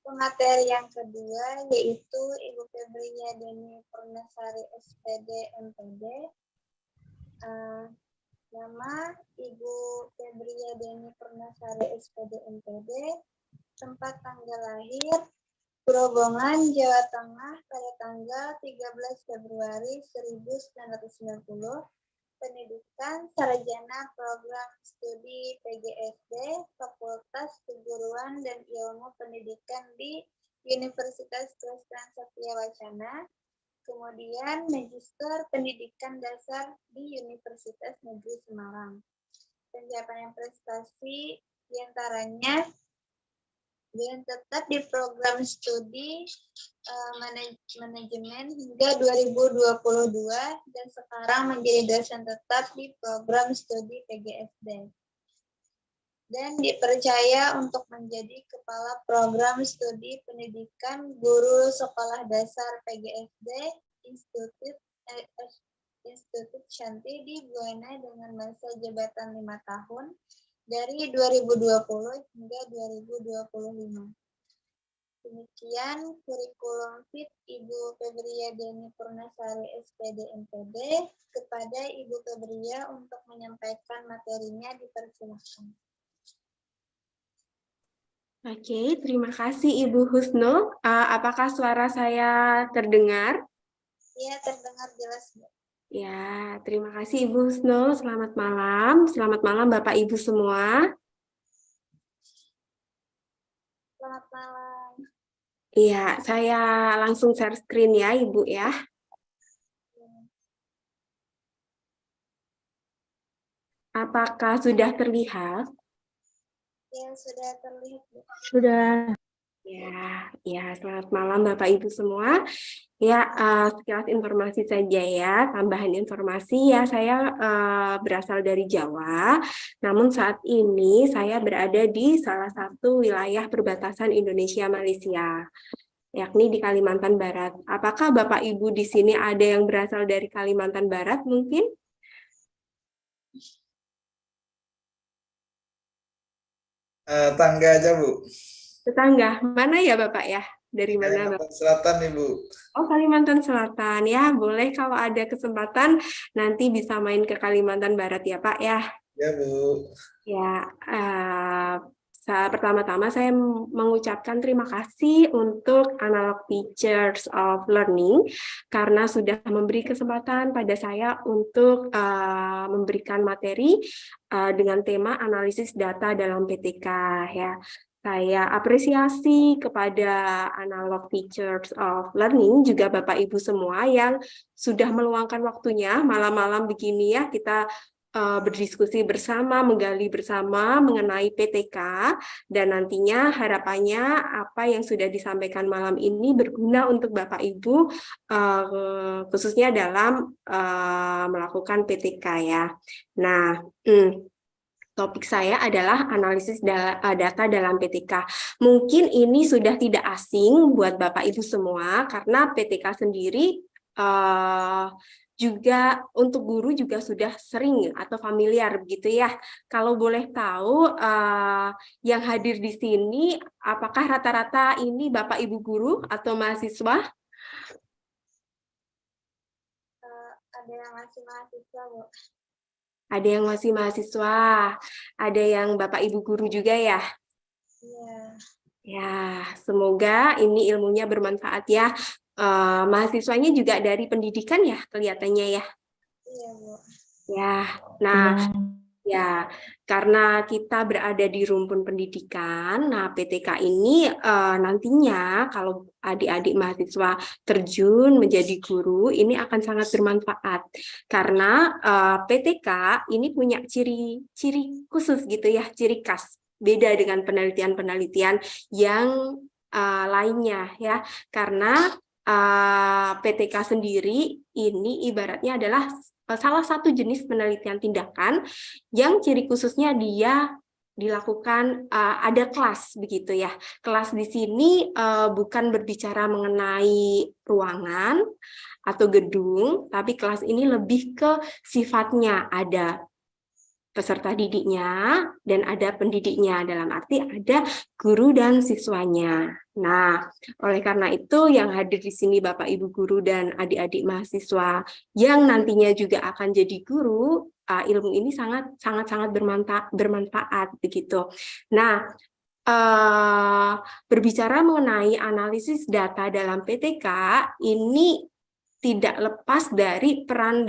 pemateri yang kedua yaitu Ibu Febria Deni Purnasari SPD MPD. Nama Ibu Febria Deni Purnasari SPD MPD, tempat tanggal lahir Grobogan, Jawa Tengah pada tanggal 13 Februari 1990, pendidikan sarjana program studi PGSD, Fakultas Keguruan dan Ilmu Pendidikan di Universitas Kristen Satya Wacana, kemudian Magister Pendidikan Dasar di Universitas Negeri Semarang. Pencapaian prestasi diantaranya dan tetap di program studi manajemen hingga 2022 dan sekarang menjadi dosen tetap di program studi PGSD. Dan dipercaya untuk menjadi kepala program studi pendidikan guru sekolah dasar PGSD Institut Shanti di Buana dengan masa jabatan 5 tahun. Dari 2020 hingga 2025. Demikian kurikulum fit Ibu Febria Deni Purnasari SPD MPD. Kepada Ibu Febria untuk menyampaikan materinya dipersilakan. Oke, terima kasih Ibu Husnul. Apakah suara saya terdengar? Iya, terdengar jelas, Bu. Ya, terima kasih Ibu Husnul. Selamat malam. Selamat malam Bapak Ibu semua. Selamat malam. Iya, saya langsung share screen ya Ibu ya. Apakah sudah terlihat? Ya, sudah terlihat, Bu. Sudah. Ya, selamat malam Bapak Ibu semua. Ya, sekilas informasi saja ya, tambahan informasi ya, saya berasal dari Jawa, namun saat ini saya berada di salah satu wilayah perbatasan Indonesia-Malaysia, yakni di Kalimantan Barat. Apakah Bapak Ibu di sini ada yang berasal dari Kalimantan Barat mungkin? Tangga aja, Bu. Tetangga, mana ya Bapak ya? Dari mana Bapak? Kalimantan Selatan, Ibu. Oh, Kalimantan Selatan ya, boleh kalau ada kesempatan nanti bisa main ke Kalimantan Barat ya Pak ya. Ya, Bu. Ya, pertama-tama saya mengucapkan terima kasih untuk Analog Teachers of Learning karena sudah memberi kesempatan pada saya untuk memberikan materi dengan tema analisis data dalam PTK ya. Saya apresiasi kepada Analog Teachers of Learning, juga Bapak Ibu semua yang sudah meluangkan waktunya malam-malam begini ya, kita berdiskusi bersama, menggali bersama mengenai PTK, dan nantinya harapannya apa yang sudah disampaikan malam ini berguna untuk Bapak Ibu, khususnya dalam melakukan PTK ya. Nah, topik saya adalah analisis data dalam PTK. Mungkin ini sudah tidak asing buat Bapak Ibu semua, karena PTK sendiri juga untuk guru juga sudah sering atau familiar begitu ya. Kalau boleh tahu yang hadir di sini, apakah rata-rata ini Bapak Ibu guru atau mahasiswa? Ada yang masih mahasiswa, Bu. Ada yang masih mahasiswa, ada yang Bapak Ibu guru juga ya? Iya. Ya, semoga ini ilmunya bermanfaat ya. Mahasiswanya juga dari pendidikan ya kelihatannya ya? Iya, Bu. Ya, nah Ya, karena kita berada di rumpun pendidikan, nah PTK ini nantinya kalau adik-adik mahasiswa terjun menjadi guru, ini akan sangat bermanfaat. Karena PTK ini punya ciri khusus gitu ya, ciri khas. Beda dengan penelitian-penelitian yang lainnya ya. Karena PTK sendiri ini ibaratnya adalah salah satu jenis penelitian tindakan yang ciri khususnya dia dilakukan ada kelas begitu ya. Kelas di sini bukan berbicara mengenai ruangan atau gedung, tapi kelas ini lebih ke sifatnya, ada peserta didiknya dan ada pendidiknya, dalam arti ada guru dan siswanya. Nah, oleh karena itu yang hadir di sini Bapak Ibu guru dan adik-adik mahasiswa yang nantinya juga akan jadi guru, ilmu ini sangat bermanfaat begitu. Nah, berbicara mengenai analisis data dalam PTK ini tidak lepas dari peran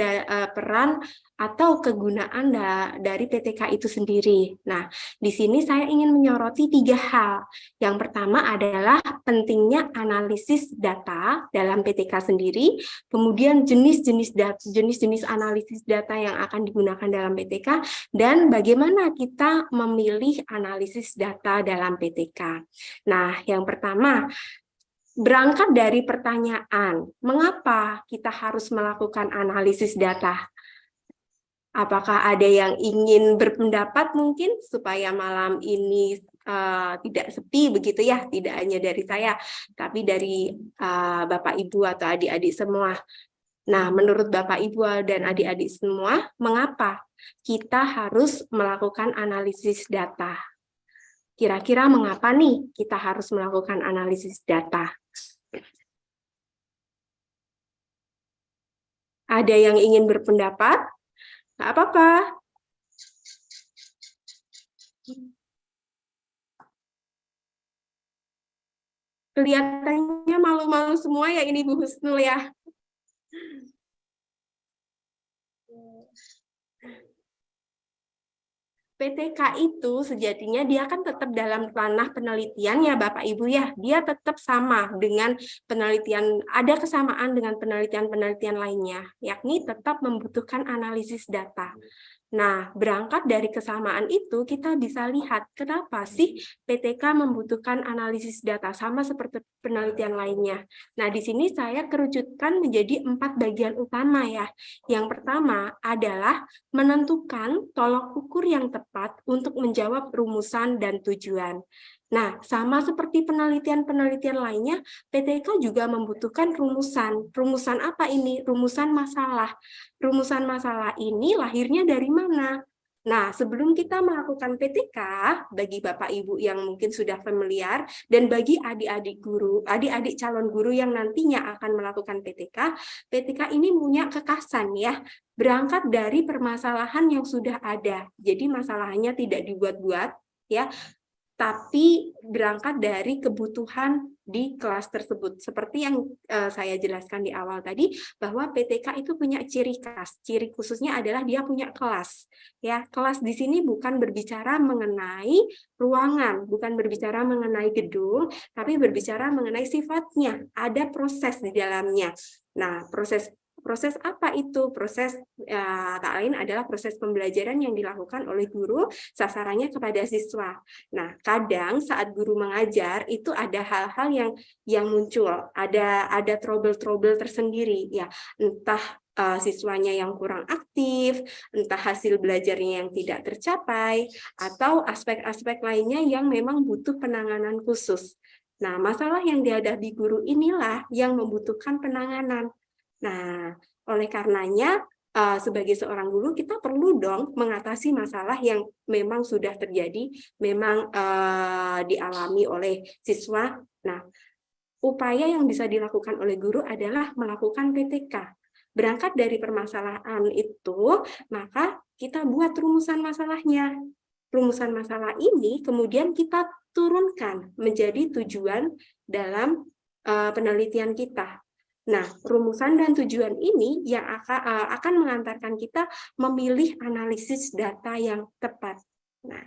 atau kegunaan dari PTK itu sendiri. Nah, di sini saya ingin menyoroti 3 hal. Yang pertama adalah pentingnya analisis data dalam PTK sendiri, kemudian jenis-jenis analisis data yang akan digunakan dalam PTK, dan bagaimana kita memilih analisis data dalam PTK. Nah, yang pertama, berangkat dari pertanyaan, mengapa kita harus melakukan analisis data? Apakah ada yang ingin berpendapat mungkin supaya malam ini tidak sepi begitu ya, tidak hanya dari saya, tapi dari Bapak Ibu atau adik-adik semua. Nah, menurut Bapak Ibu dan adik-adik semua, mengapa kita harus melakukan analisis data? Kira-kira mengapa nih kita harus melakukan analisis data? Ada yang ingin berpendapat? Nggak apa-apa. Kelihatannya malu-malu semua ya ini Bu Husnul ya. PTK itu sejatinya dia kan tetap dalam ranah penelitian ya Bapak Ibu ya. Dia tetap sama dengan penelitian, ada kesamaan dengan penelitian-penelitian lainnya, yakni tetap membutuhkan analisis data. Nah, berangkat dari kesamaan itu, kita bisa lihat kenapa sih PTK membutuhkan analisis data sama seperti penelitian lainnya. Nah, di sini saya kerucutkan menjadi 4 bagian utama ya. Yang pertama adalah menentukan tolok ukur yang tepat untuk menjawab rumusan dan tujuan. Nah, sama seperti penelitian-penelitian lainnya, PTK juga membutuhkan rumusan. Rumusan apa ini? Rumusan masalah. Rumusan masalah ini lahirnya dari mana? Nah, sebelum kita melakukan PTK, bagi Bapak Ibu yang mungkin sudah familiar, dan bagi adik-adik guru, adik-adik calon guru yang nantinya akan melakukan PTK, PTK ini punya kekasan ya, berangkat dari permasalahan yang sudah ada. Jadi masalahnya tidak dibuat-buat ya, tapi berangkat dari kebutuhan di kelas tersebut. Seperti yang saya jelaskan di awal tadi, bahwa PTK itu punya ciri khas. Ciri khususnya adalah dia punya kelas. Ya, kelas di sini bukan berbicara mengenai ruangan, bukan berbicara mengenai gedung, tapi berbicara mengenai sifatnya. Ada proses di dalamnya. Nah, proses apa itu? Proses tak lain adalah proses pembelajaran yang dilakukan oleh guru, sasarannya kepada siswa. Nah, kadang saat guru mengajar itu ada hal-hal yang muncul, ada trouble-trouble tersendiri ya, entah siswanya yang kurang aktif, entah hasil belajarnya yang tidak tercapai, atau aspek-aspek lainnya yang memang butuh penanganan khusus. Nah, masalah yang dihadapi guru inilah yang membutuhkan penanganan. Nah, oleh karenanya sebagai seorang guru kita perlu dong mengatasi masalah yang memang sudah terjadi, memang dialami oleh siswa. Nah, upaya yang bisa dilakukan oleh guru adalah melakukan PTK. Berangkat dari permasalahan itu, maka kita buat rumusan masalahnya. Rumusan masalah ini kemudian kita turunkan menjadi tujuan dalam penelitian kita. Nah, rumusan dan tujuan ini yang akan mengantarkan kita memilih analisis data yang tepat. Nah,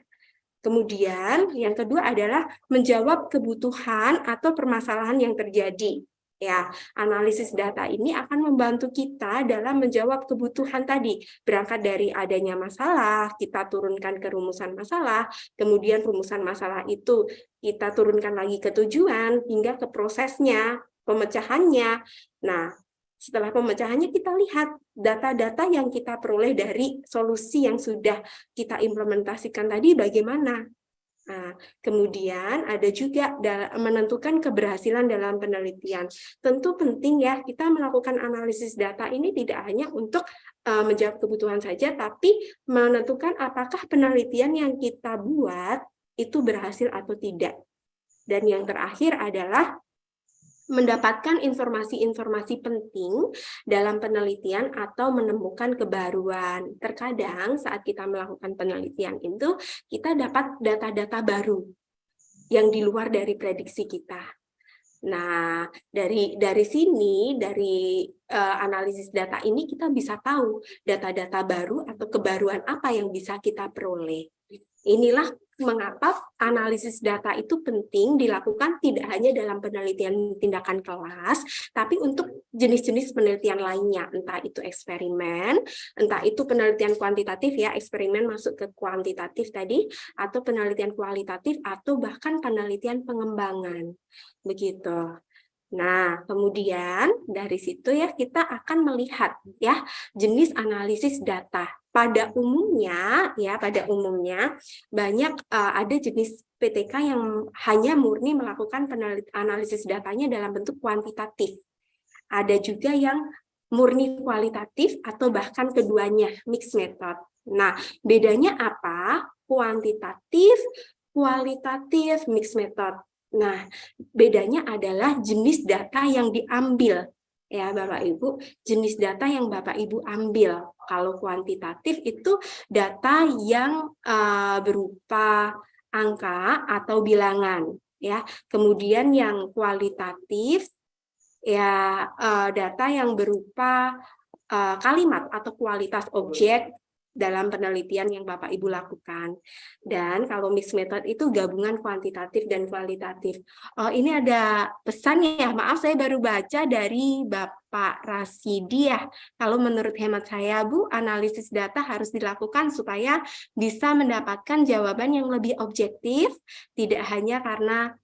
kemudian yang kedua adalah menjawab kebutuhan atau permasalahan yang terjadi. Ya, analisis data ini akan membantu kita dalam menjawab kebutuhan tadi. Berangkat dari adanya masalah, kita turunkan ke rumusan masalah, kemudian rumusan masalah itu kita turunkan lagi ke tujuan hingga ke prosesnya, pemecahannya. Nah, setelah pemecahannya kita lihat data-data yang kita peroleh dari solusi yang sudah kita implementasikan tadi bagaimana. Nah, kemudian ada juga menentukan keberhasilan dalam penelitian. Tentu penting ya kita melakukan analisis data ini tidak hanya untuk menjawab kebutuhan saja, tapi menentukan apakah penelitian yang kita buat itu berhasil atau tidak. Dan yang terakhir adalah mendapatkan informasi-informasi penting dalam penelitian atau menemukan kebaruan. Terkadang saat kita melakukan penelitian itu, kita dapat data-data baru yang di luar dari prediksi kita. Nah, dari sini, dari analisis data ini kita bisa tahu data-data baru atau kebaruan apa yang bisa kita peroleh. Inilah mengapa analisis data itu penting dilakukan tidak hanya dalam penelitian tindakan kelas, tapi untuk jenis-jenis penelitian lainnya, entah itu eksperimen, entah itu penelitian kuantitatif ya, eksperimen masuk ke kuantitatif tadi, atau penelitian kualitatif, atau bahkan penelitian pengembangan. Begitu. Nah, kemudian dari situ ya kita akan melihat ya jenis analisis data. Pada umumnya banyak ada jenis PTK yang hanya murni melakukan analisis datanya dalam bentuk kuantitatif. Ada juga yang murni kualitatif atau bahkan keduanya, mixed method. Nah, bedanya apa? Kuantitatif, kualitatif, mixed method. Nah, bedanya adalah jenis data yang diambil. Ya, Bapak Ibu, jenis data yang Bapak Ibu ambil. Kalau kuantitatif itu data yang berupa angka atau bilangan, ya. Kemudian yang kualitatif ya data yang berupa kalimat atau kualitas objek dalam penelitian yang Bapak Ibu lakukan. Dan kalau mixed method itu gabungan kuantitatif dan kualitatif. Ini ada pesan ya, maaf saya baru baca dari Bapak Rasidi ya. Kalau menurut hemat saya Bu, analisis data harus dilakukan supaya bisa mendapatkan jawaban yang lebih objektif, tidak hanya karena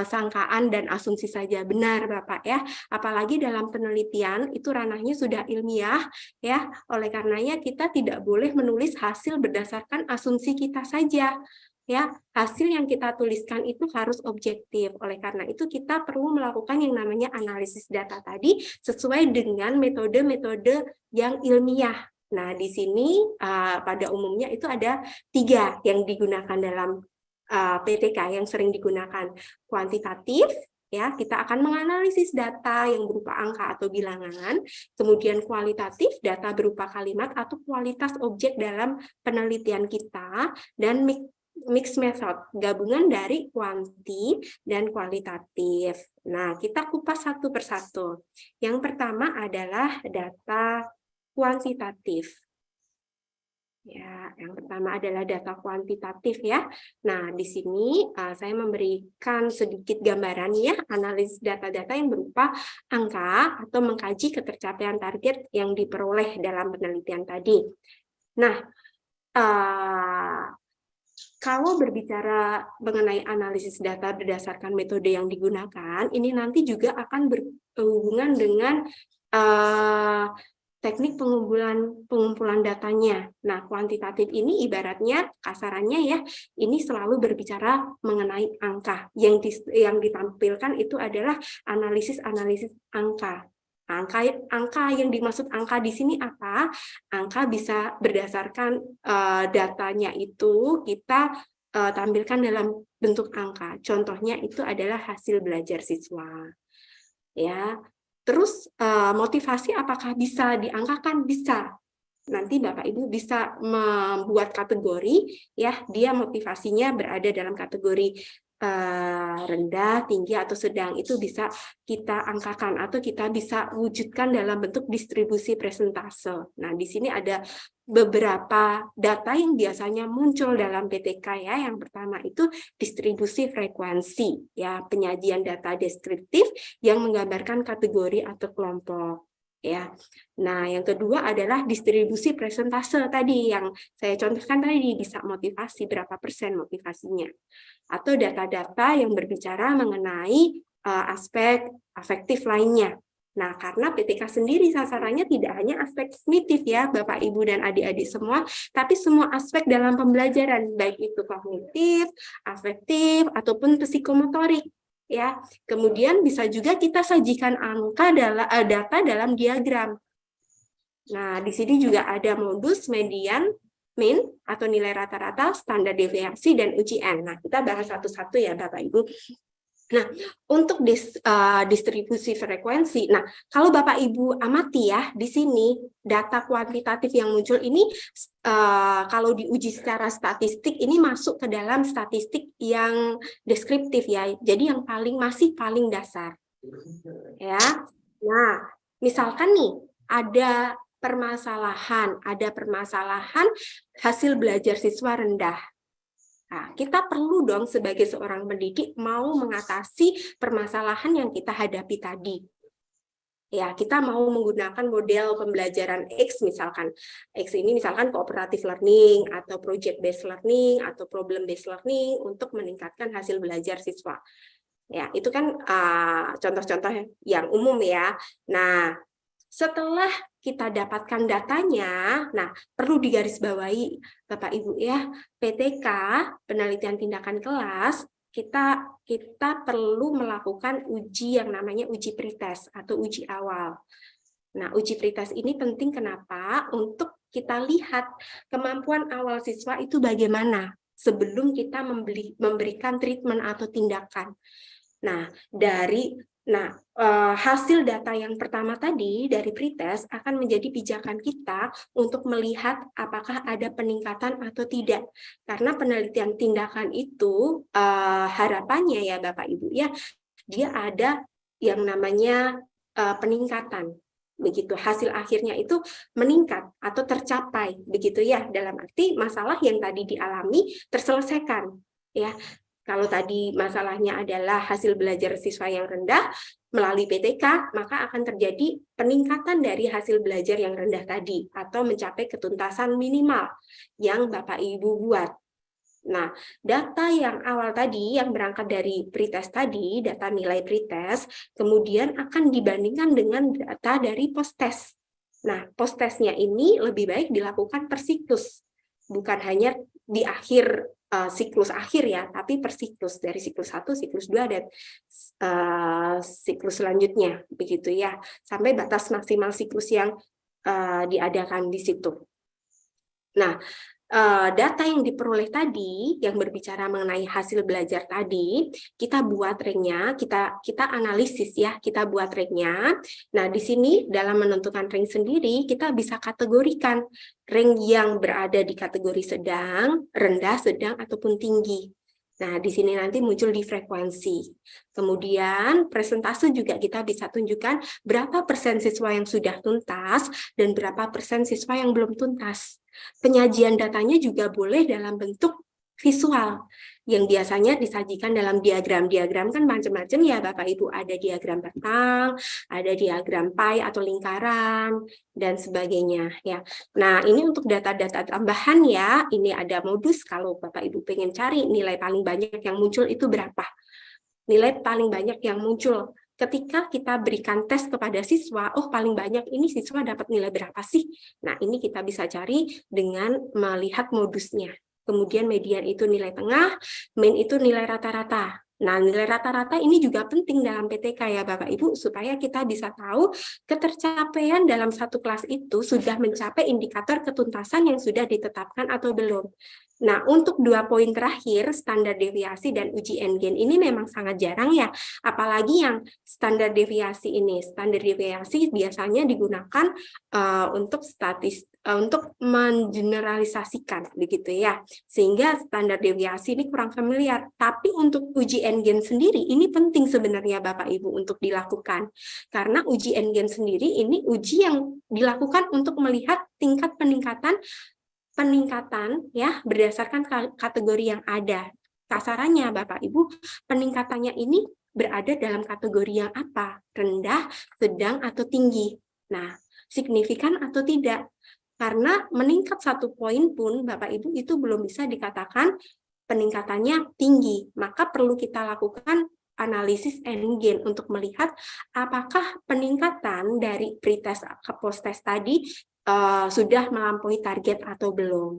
sangkaan dan asumsi saja. Benar Bapak ya, apalagi dalam penelitian itu ranahnya sudah ilmiah ya, oleh karenanya kita tidak boleh menulis hasil berdasarkan asumsi kita saja ya, hasil yang kita tuliskan itu harus objektif. Oleh karena itu kita perlu melakukan yang namanya analisis data tadi sesuai dengan metode-metode yang ilmiah. Nah, di sini pada umumnya itu ada 3 yang digunakan dalam PTK yang sering digunakan. Kuantitatif, ya kita akan menganalisis data yang berupa angka atau bilangan, kemudian kualitatif, data berupa kalimat atau kualitas objek dalam penelitian kita, dan mixed method, gabungan dari kuanti dan kualitatif. Nah, kita kupas satu persatu. Yang pertama adalah data kuantitatif. Ya, yang pertama adalah data kuantitatif ya. Nah, di sini saya memberikan sedikit gambaran ya, analisis data-data yang berupa angka atau mengkaji ketercapaian target yang diperoleh dalam penelitian tadi. Nah, kalau berbicara mengenai analisis data berdasarkan metode yang digunakan, ini nanti juga akan berhubungan dengan teknik pengumpulan datanya. Nah, kuantitatif ini ibaratnya kasarannya ya, ini selalu berbicara mengenai angka. Yang ditampilkan itu adalah analisis angka. Angka yang dimaksud angka di sini apa? Angka bisa berdasarkan datanya itu kita tampilkan dalam bentuk angka. Contohnya itu adalah hasil belajar siswa. Ya. Terus motivasi apakah bisa diangkakan? Bisa. Nanti Bapak Ibu bisa membuat kategori ya, dia motivasinya berada dalam kategori rendah, tinggi, atau sedang, itu bisa kita angkakan atau kita bisa wujudkan dalam bentuk distribusi presentase. Nah, di sini ada beberapa data yang biasanya muncul dalam PTK ya. Yang pertama itu distribusi frekuensi, ya, penyajian data deskriptif yang menggambarkan kategori atau kelompok. Ya, nah yang kedua adalah distribusi presentase tadi yang saya contohkan tadi, bisa motivasi berapa persen motivasinya, atau data-data yang berbicara mengenai aspek afektif lainnya. Nah, karena PTK sendiri sasarannya tidak hanya aspek kognitif ya, Bapak, Ibu, dan adik-adik semua, tapi semua aspek dalam pembelajaran, baik itu kognitif, afektif, ataupun psikomotorik. Ya, kemudian bisa juga kita sajikan angka data dalam diagram. Nah, di sini juga ada modus, median, mean atau nilai rata-rata, standar deviasi, dan UJN. Nah, kita bahas satu-satu ya, Bapak Ibu. Nah, untuk distribusi frekuensi, nah kalau Bapak Ibu amati ya, di sini data kuantitatif yang muncul ini kalau diuji secara statistik ini masuk ke dalam statistik yang deskriptif ya. Jadi yang masih paling dasar. Ya. Nah, misalkan nih ada permasalahan hasil belajar siswa rendah. Nah, kita perlu dong sebagai seorang pendidik mau mengatasi permasalahan yang kita hadapi tadi. Ya, kita mau menggunakan model pembelajaran X misalkan. X ini misalkan cooperative learning atau project based learning atau problem based learning untuk meningkatkan hasil belajar siswa. Ya, itu kan contoh-contoh yang umum ya. Nah, setelah kita dapatkan datanya, nah perlu digarisbawahi Bapak Ibu ya, PTK, penelitian tindakan kelas, kita perlu melakukan uji yang namanya uji pretest atau uji awal. Nah, uji pretest ini penting kenapa? Untuk kita lihat kemampuan awal siswa itu bagaimana sebelum kita memberikan treatment atau tindakan. Nah, hasil data yang pertama tadi dari pretest akan menjadi pijakan kita untuk melihat apakah ada peningkatan atau tidak. Karena penelitian tindakan itu harapannya ya Bapak Ibu ya, dia ada yang namanya peningkatan. Begitu hasil akhirnya itu meningkat atau tercapai, begitu ya, dalam arti masalah yang tadi dialami terselesaikan ya. Kalau tadi masalahnya adalah hasil belajar siswa yang rendah, melalui PTK, maka akan terjadi peningkatan dari hasil belajar yang rendah tadi, atau mencapai ketuntasan minimal yang Bapak Ibu buat. Nah, data yang awal tadi, yang berangkat dari pretest tadi, data nilai pretest, kemudian akan dibandingkan dengan data dari post-test. Nah, post-testnya ini lebih baik dilakukan per siklus, bukan hanya di akhir siklus akhir ya, tapi per siklus, dari siklus 1, siklus 2, dan siklus selanjutnya, begitu ya, sampai batas maksimal siklus yang diadakan di situ. Nah, data yang diperoleh tadi, yang berbicara mengenai hasil belajar tadi, kita buat ranknya, kita analisis ya, kita buat ranknya. Nah, di sini dalam menentukan rank sendiri, kita bisa kategorikan rank yang berada di kategori sedang, rendah, sedang, ataupun tinggi. Nah, di sini nanti muncul di frekuensi. Kemudian presentase juga kita bisa tunjukkan berapa persen siswa yang sudah tuntas dan berapa persen siswa yang belum tuntas. Penyajian datanya juga boleh dalam bentuk visual, yang biasanya disajikan dalam diagram. Diagram kan macam-macam ya Bapak Ibu, ada diagram petang, ada diagram pie atau lingkaran, dan sebagainya ya. Nah, ini untuk data-data tambahan ya, ini ada modus kalau Bapak Ibu pengen cari nilai paling banyak yang muncul itu berapa. Nilai paling banyak yang muncul ketika kita berikan tes kepada siswa, oh paling banyak ini siswa dapat nilai berapa sih? Nah, ini kita bisa cari dengan melihat modusnya. Kemudian median itu nilai tengah, mean itu nilai rata-rata. Nah, nilai rata-rata ini juga penting dalam PTK ya Bapak Ibu, supaya kita bisa tahu ketercapaian dalam satu kelas itu sudah mencapai indikator ketuntasan yang sudah ditetapkan atau belum. Nah, untuk 2 poin terakhir, standar deviasi dan uji endgame ini memang sangat jarang ya, apalagi yang standar deviasi ini. Standar deviasi biasanya digunakan untuk untuk mengeneralisasikan begitu ya, sehingga standar deviasi ini kurang familiar. Tapi untuk uji endgame sendiri ini penting sebenarnya Bapak Ibu untuk dilakukan, karena uji endgame sendiri ini uji yang dilakukan untuk melihat tingkat peningkatan ya berdasarkan kategori yang ada. Kasarannya Bapak Ibu, peningkatannya ini berada dalam kategori yang apa? Rendah, sedang, atau tinggi. Nah, signifikan atau tidak? Karena meningkat 1 poin pun Bapak Ibu itu belum bisa dikatakan peningkatannya tinggi. Maka perlu kita lakukan analisis endgame untuk melihat apakah peningkatan dari pretest ke post-test tadi sudah melampaui target atau belum.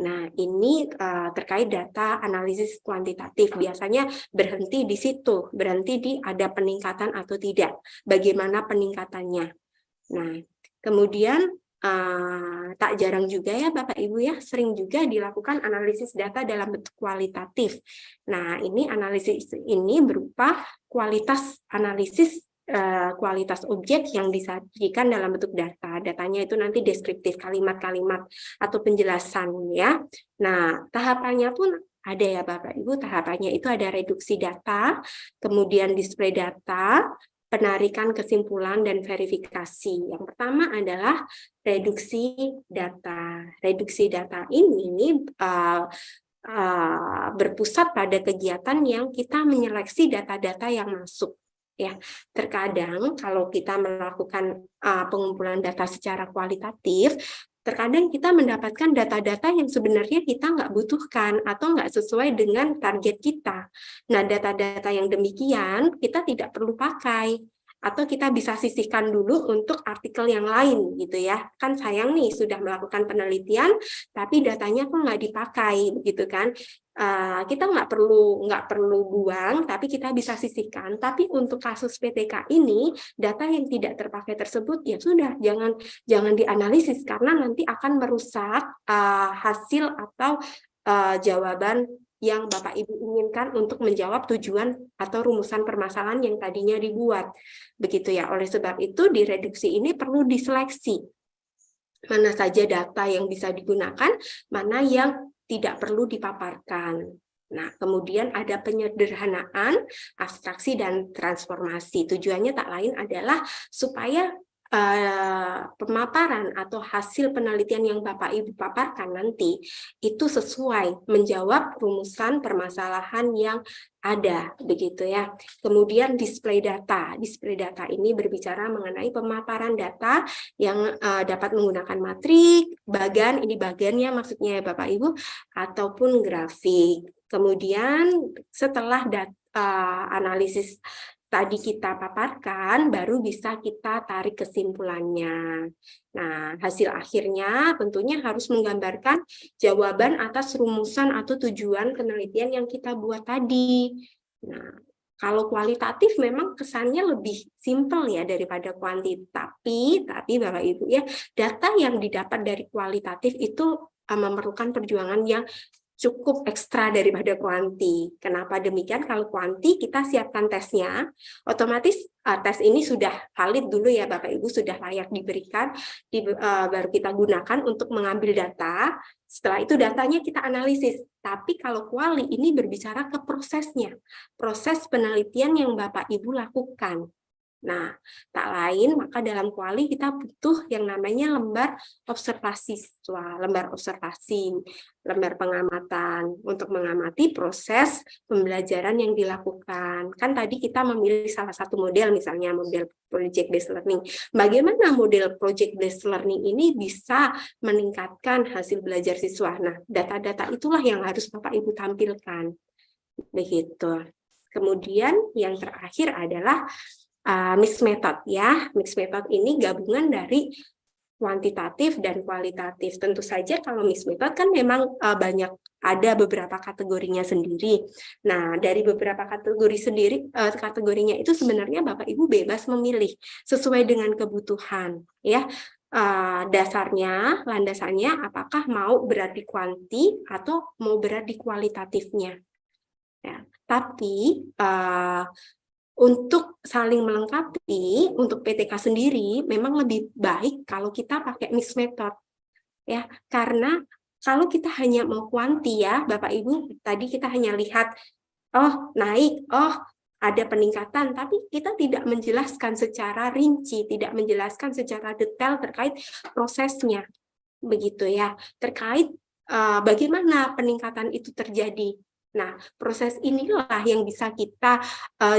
Nah, ini terkait data analisis kuantitatif. Biasanya berhenti di situ, berhenti di ada peningkatan atau tidak. Bagaimana peningkatannya. Nah, kemudian tak jarang juga ya Bapak Ibu ya, sering juga dilakukan analisis data dalam bentuk kualitatif. Nah, ini analisis ini berupa kualitas analisis kualitas objek yang disajikan dalam bentuk data. Datanya itu nanti deskriptif, kalimat-kalimat atau penjelasan ya. Nah, tahapannya pun ada ya Bapak Ibu, tahapannya itu ada reduksi data, kemudian display data, penarikan kesimpulan dan verifikasi. Yang pertama adalah reduksi data. Reduksi data ini berpusat pada kegiatan yang kita menyeleksi data-data yang masuk. Ya, terkadang kalau kita melakukan pengumpulan data secara kualitatif, terkadang kita mendapatkan data-data yang sebenarnya kita nggak butuhkan atau nggak sesuai dengan target kita. Nah, data-data yang demikian kita tidak perlu pakai, atau kita bisa sisihkan dulu untuk artikel yang lain gitu ya. Kan sayang nih sudah melakukan penelitian tapi datanya kok nggak dipakai begitu kan. Kita nggak perlu buang, tapi kita bisa sisihkan. Tapi untuk kasus PTK ini, data yang tidak terpakai tersebut ya sudah jangan dianalisis karena nanti akan merusak hasil atau jawaban yang Bapak Ibu inginkan untuk menjawab tujuan atau rumusan permasalahan yang tadinya dibuat. Begitu ya. Oleh sebab itu di reduksi ini perlu diseleksi. Mana saja data yang bisa digunakan, mana yang tidak perlu dipaparkan. Nah, kemudian ada penyederhanaan, abstraksi, dan transformasi. Tujuannya tak lain adalah supaya pemaparan atau hasil penelitian yang Bapak Ibu paparkan nanti itu sesuai menjawab rumusan permasalahan yang ada, begitu ya. Kemudian display data. Display data ini berbicara mengenai pemaparan data yang dapat menggunakan matrik, bagan, ini bagannya maksudnya ya Bapak Ibu, ataupun grafik. Kemudian setelah analisis tadi kita paparkan, baru bisa kita tarik kesimpulannya. Nah, hasil akhirnya tentunya harus menggambarkan jawaban atas rumusan atau tujuan penelitian yang kita buat tadi. Nah, kalau kualitatif memang kesannya lebih simpel ya daripada kuantitatif, tapi Bapak Ibu ya, data yang didapat dari kualitatif itu memerlukan perjuangan yang cukup ekstra daripada kuanti. Kenapa demikian? Kalau kuanti kita siapkan tesnya, otomatis tes ini sudah valid dulu ya Bapak Ibu, sudah layak diberikan, baru kita gunakan untuk mengambil data. Setelah itu datanya kita analisis. Tapi kalau kuali ini berbicara ke prosesnya, proses penelitian yang Bapak Ibu lakukan. Nah, tak lain maka dalam kuali kita butuh yang namanya lembar observasi siswa, lembar observasi, lembar pengamatan untuk mengamati proses pembelajaran yang dilakukan. Kan tadi kita memilih salah satu model, misalnya model project based learning. Bagaimana model project based learning ini bisa meningkatkan hasil belajar siswa? Nah, data-data itulah yang harus Bapak Ibu tampilkan. Begitu. Kemudian yang terakhir adalah mixed method ya. Mixed method ini gabungan dari kuantitatif dan kualitatif. Tentu saja kalau mixed method kan memang ada beberapa kategorinya sendiri. Nah, dari beberapa kategori kategorinya itu sebenarnya Bapak Ibu bebas memilih sesuai dengan kebutuhan ya. dasarnya, landasannya apakah mau berat di kuanti atau mau berat di kualitatifnya. Ya. Tapi untuk saling melengkapi, untuk PTK sendiri memang lebih baik kalau kita pakai mixed method. Ya, karena kalau kita hanya mau kuanti ya, Bapak Ibu, tadi kita hanya lihat oh naik, oh ada peningkatan, tapi kita tidak menjelaskan secara rinci, tidak menjelaskan secara detail terkait prosesnya, begitu ya, terkait bagaimana peningkatan itu terjadi. Nah, proses inilah yang bisa kita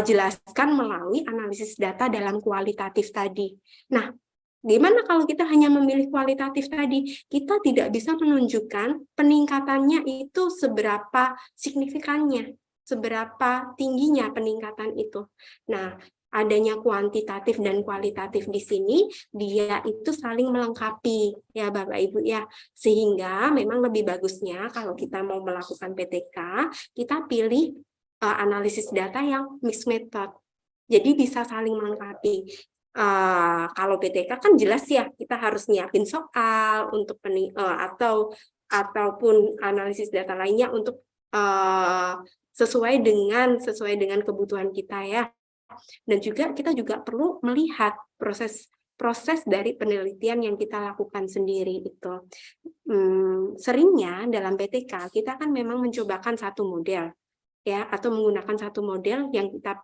jelaskan melalui analisis data dalam kualitatif tadi. Nah, gimana kalau kita hanya memilih kualitatif tadi? Kita tidak bisa menunjukkan peningkatannya itu seberapa signifikannya, seberapa tingginya peningkatan itu. Nah, adanya kuantitatif dan kualitatif di sini, dia itu saling melengkapi, ya Bapak Ibu ya. Sehingga memang lebih bagusnya kalau kita mau melakukan PTK, kita pilih analisis data yang mixed method. Jadi bisa saling melengkapi. Kalau PTK kan jelas ya, kita harus nyiapin soal untuk ataupun analisis data lainnya untuk sesuai dengan kebutuhan kita ya. Dan juga kita juga perlu melihat proses dari penelitian yang kita lakukan sendiri itu. Seringnya dalam PTK kita kan memang mencobakan satu model ya, atau menggunakan satu model yang kita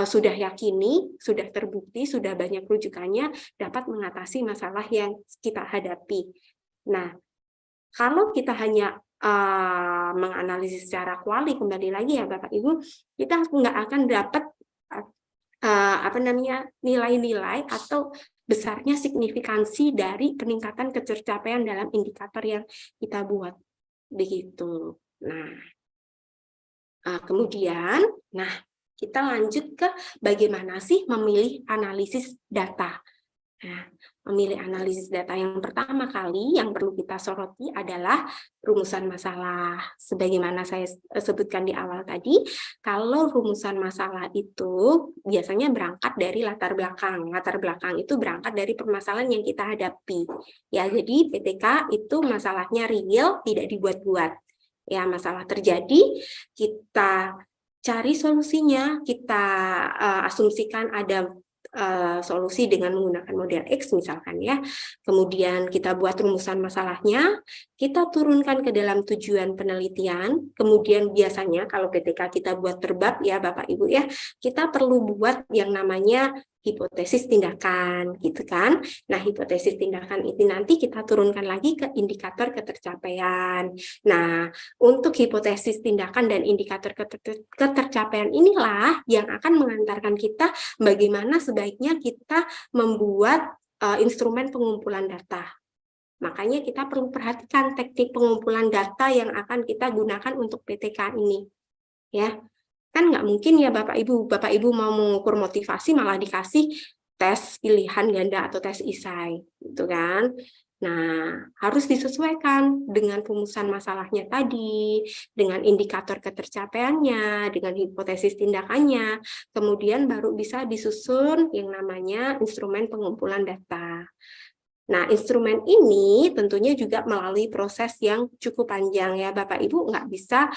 sudah yakini, sudah terbukti, sudah banyak rujukannya dapat mengatasi masalah yang kita hadapi. Nah, kalau kita hanya menganalisis secara kuali, kembali lagi ya Bapak Ibu, kita nggak akan dapat nilai-nilai atau besarnya signifikansi dari peningkatan ketercapaian dalam indikator yang kita buat, begitu. Nah, kemudian, kita lanjut ke bagaimana sih memilih analisis data. Nah, memilih analisis data yang pertama kali yang perlu kita soroti adalah rumusan masalah. Sebagaimana saya sebutkan di awal tadi, kalau rumusan masalah itu biasanya berangkat dari latar belakang. Latar belakang itu berangkat dari permasalahan yang kita hadapi. Ya, jadi PTK itu masalahnya real, tidak dibuat-buat. Ya, masalah terjadi, kita cari solusinya, kita asumsikan ada solusi dengan menggunakan model X misalkan ya. Kemudian kita buat rumusan masalahnya, kita turunkan ke dalam tujuan penelitian. Kemudian biasanya kalau PTK kita buat terbab ya Bapak Ibu ya, kita perlu buat yang namanya hipotesis tindakan gitu kan. Nah, hipotesis tindakan itu nanti kita turunkan lagi ke indikator ketercapaian. Nah, untuk hipotesis tindakan dan indikator ketercapaian inilah yang akan mengantarkan kita bagaimana sebaiknya kita membuat instrumen pengumpulan data. Makanya kita perlu perhatikan teknik pengumpulan data yang akan kita gunakan untuk PTK ini. Ya, kan nggak mungkin ya Bapak Ibu mau mengukur motivasi malah dikasih tes pilihan ganda atau tes isai, gitu kan? Nah, harus disesuaikan dengan rumusan masalahnya tadi, dengan indikator ketercapaiannya, dengan hipotesis tindakannya, kemudian baru bisa disusun yang namanya instrumen pengumpulan data. Nah, instrumen ini tentunya juga melalui proses yang cukup panjang ya Bapak Ibu, nggak bisa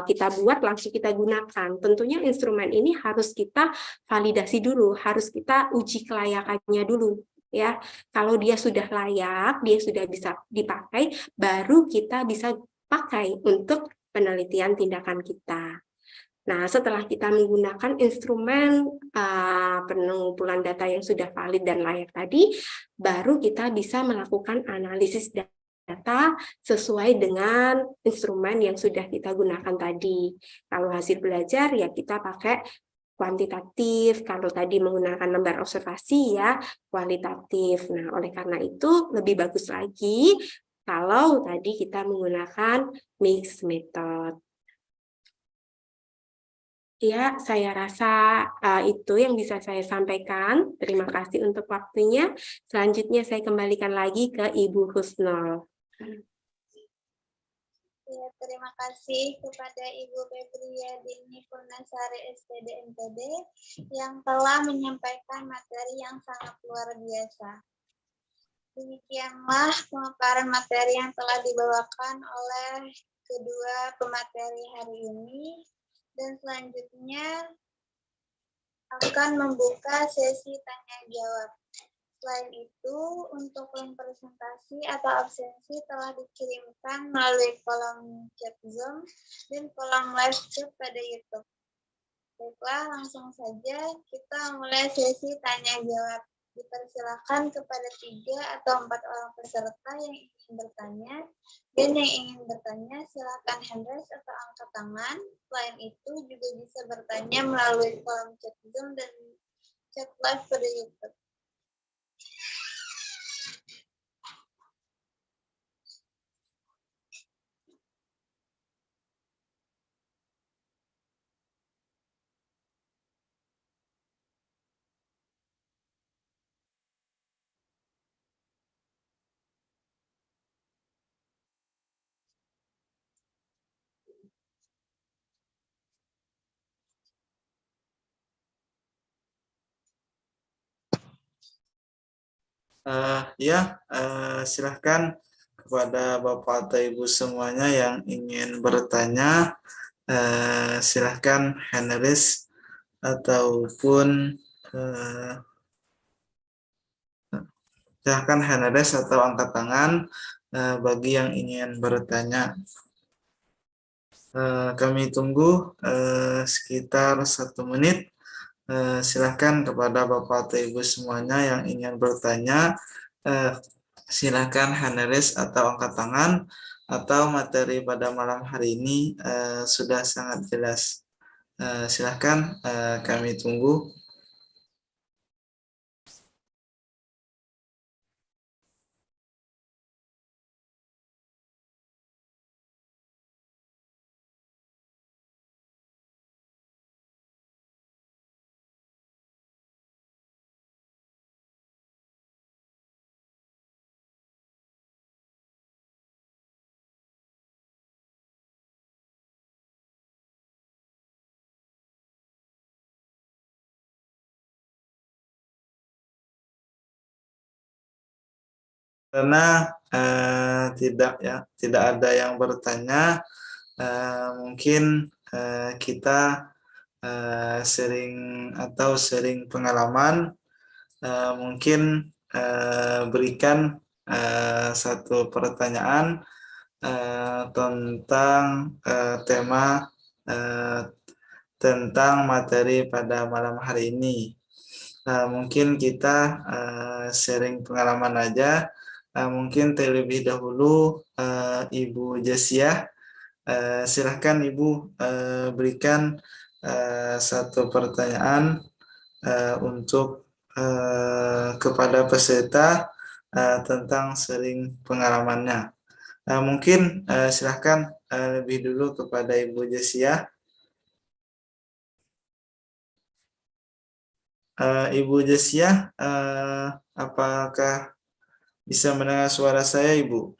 kita buat langsung kita gunakan. Tentunya instrumen ini harus kita validasi dulu, harus kita uji kelayakannya dulu. Ya, kalau dia sudah layak, dia sudah bisa dipakai, baru kita bisa pakai untuk penelitian tindakan kita. Nah, setelah kita menggunakan instrumen pengumpulan data yang sudah valid dan layak tadi, baru kita bisa melakukan analisis data sesuai dengan instrumen yang sudah kita gunakan tadi. Kalau hasil belajar, ya kita pakai kuantitatif, kalau tadi menggunakan lembar observasi ya kualitatif. Nah, oleh karena itu lebih bagus lagi kalau tadi kita menggunakan mixed method. Ya, saya rasa itu yang bisa saya sampaikan. Terima kasih untuk waktunya. Selanjutnya saya kembalikan lagi ke Ibu Husnul. Ya, terima kasih kepada Ibu Febria Dini Purnasari SPD NPD yang telah menyampaikan materi yang sangat luar biasa. Demikianlah pemaparan materi yang telah dibawakan oleh kedua pemateri hari ini. Dan selanjutnya akan membuka sesi tanya-jawab. Selain itu, untuk link presentasi atau absensi telah dikirimkan melalui kolom chat Zoom dan kolom live chat pada YouTube. Baiklah, langsung saja kita mulai sesi tanya-jawab. Dipersilakan kepada 3 atau 4 orang peserta yang ingin bertanya, dan yang ingin bertanya silakan hand raise atau angkat tangan. Selain itu juga bisa bertanya melalui kolom chat Zoom dan chat live pada YouTube. Silahkan kepada Bapak atau Ibu semuanya yang ingin bertanya, silahkan hand raise ataupun silahkan hand raise atau angkat tangan bagi yang ingin bertanya. Kami tunggu sekitar 1 menit. Silahkan kepada Bapak atau Ibu semuanya yang ingin bertanya, silahkan hand raise atau angkat tangan, atau materi pada malam hari ini sudah sangat jelas. Silahkan, kami tunggu. Karena tidak ada yang bertanya, mungkin kita sharing pengalaman, mungkin berikan satu pertanyaan tentang tema tentang materi pada malam hari ini. Mungkin kita sharing pengalaman aja. Mungkin terlebih dahulu Ibu Jasia, silahkan Ibu berikan satu pertanyaan untuk kepada peserta tentang sharing pengalamannya. Mungkin silahkan lebih dulu kepada Ibu Jasia. Ibu Jasia, apakah bisa mendengar suara saya, Ibu?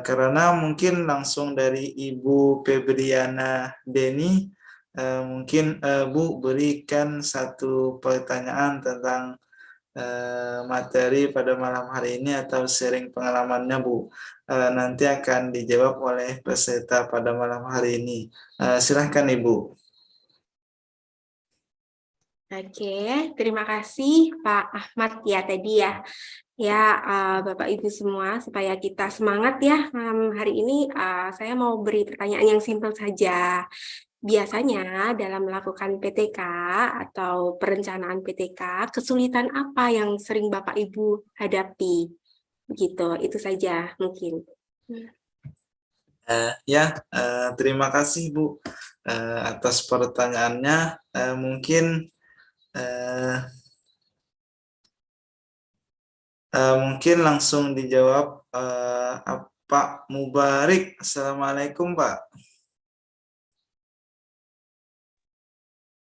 Karena mungkin langsung dari Ibu Febriana Deni, mungkin Bu berikan satu pertanyaan tentang materi pada malam hari ini atau sharing pengalamannya, Bu. Nanti akan dijawab oleh peserta pada malam hari ini. Silahkan, Ibu. Oke, terima kasih Pak Ahmad ya tadi ya. Ya, Bapak Ibu semua, supaya kita semangat ya hari ini, saya mau beri pertanyaan yang simpel saja. Biasanya dalam melakukan PTK atau perencanaan PTK, kesulitan apa yang sering Bapak Ibu hadapi? Begitu, itu saja mungkin. Terima kasih Bu atas pertanyaannya. Mungkin langsung dijawab Pak Mubarik. Assalamualaikum Pak.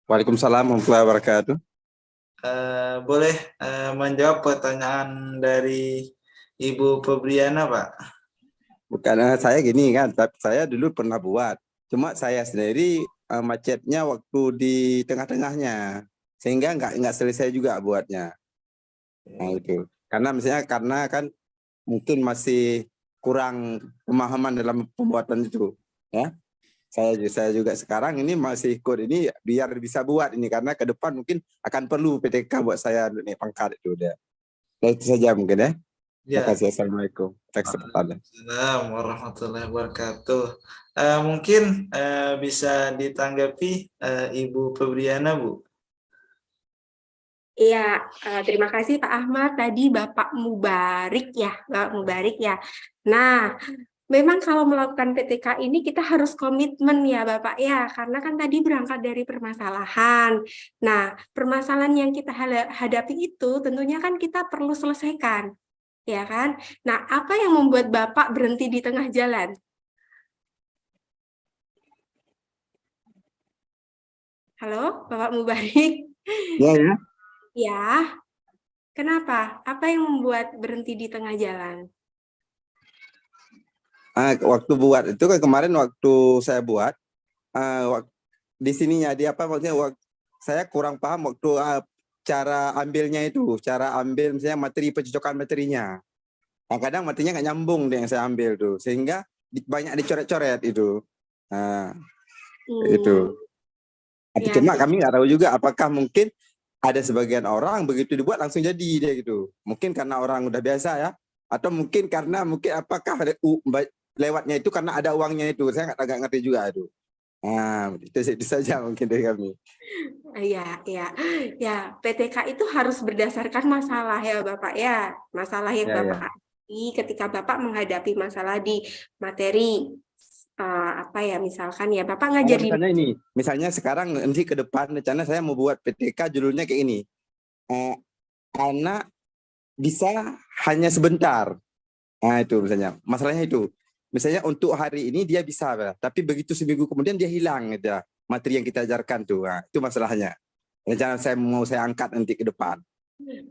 Waalaikumsalam warahmatullahi wabarakatuh. Boleh menjawab pertanyaan dari Ibu Febriana, Pak? Bukan saya gini kan, saya dulu pernah buat. Cuma saya sendiri macetnya waktu di tengah-tengahnya, sehingga nggak selesai juga buatnya. Nah, itu. Karena kan mungkin masih kurang pemahaman dalam pembuatan itu, ya. Saya juga sekarang ini masih ikut ini biar bisa buat ini, karena ke depan mungkin akan perlu PTK buat saya naik pangkat itu udah. Nah, itu saja mungkin ya. Terima Ya. kasih. Assalamualaikum. Waalaikumsalam warahmatullahi wabarakatuh. Mungkin bisa ditanggapi Ibu Febriana, Bu. Iya, terima kasih Pak Ahmad. Tadi Bapak Mubarik ya, Bapak Mubarik ya. Nah, memang kalau melakukan PTK ini kita harus komitmen ya Bapak ya, karena kan tadi berangkat dari permasalahan. Nah, permasalahan yang kita hadapi itu tentunya kan kita perlu selesaikan, ya kan? Nah, apa yang membuat Bapak berhenti di tengah jalan? Halo, Bapak Mubarik? Ya, ya. Ya, kenapa? Apa yang membuat berhenti di tengah jalan? Waktu buat itu kan kemarin waktu saya buat di sininya di apa maksudnya saya kurang paham waktu cara ambilnya itu, cara ambil misalnya materi pencocokan materinya. Nah, kadang materinya nggak nyambung dengan yang saya ambil tuh, sehingga banyak dicoret-coret itu. Nah, itu. Ya, Cuma kami nggak tahu juga apakah mungkin ada sebagian orang begitu dibuat langsung jadi dia gitu. Mungkin karena orang udah biasa ya, atau mungkin karena apakah ada lewatnya itu karena ada uangnya itu. Saya nggak ngerti juga itu. Nah, itu saja mungkin dari kami. Iya, iya. Ya, PTK itu harus berdasarkan masalah ya Bapak ya. Masalah yang Ya, Bapak hadapi ketika Bapak menghadapi masalah di materi. Apa ya, misalkan ya Bapak ngajarin. Misalnya sekarang nanti ke depan rencana saya mau buat PTK judulnya kayak ini. Anak bisa hanya sebentar. Nah, itu misalnya. Masalahnya itu. Misalnya untuk hari ini dia bisa, tapi begitu seminggu kemudian dia hilang gitu ya, materi yang kita ajarkan tuh. Nah, itu masalahnya. Rencana saya angkat nanti ke depan.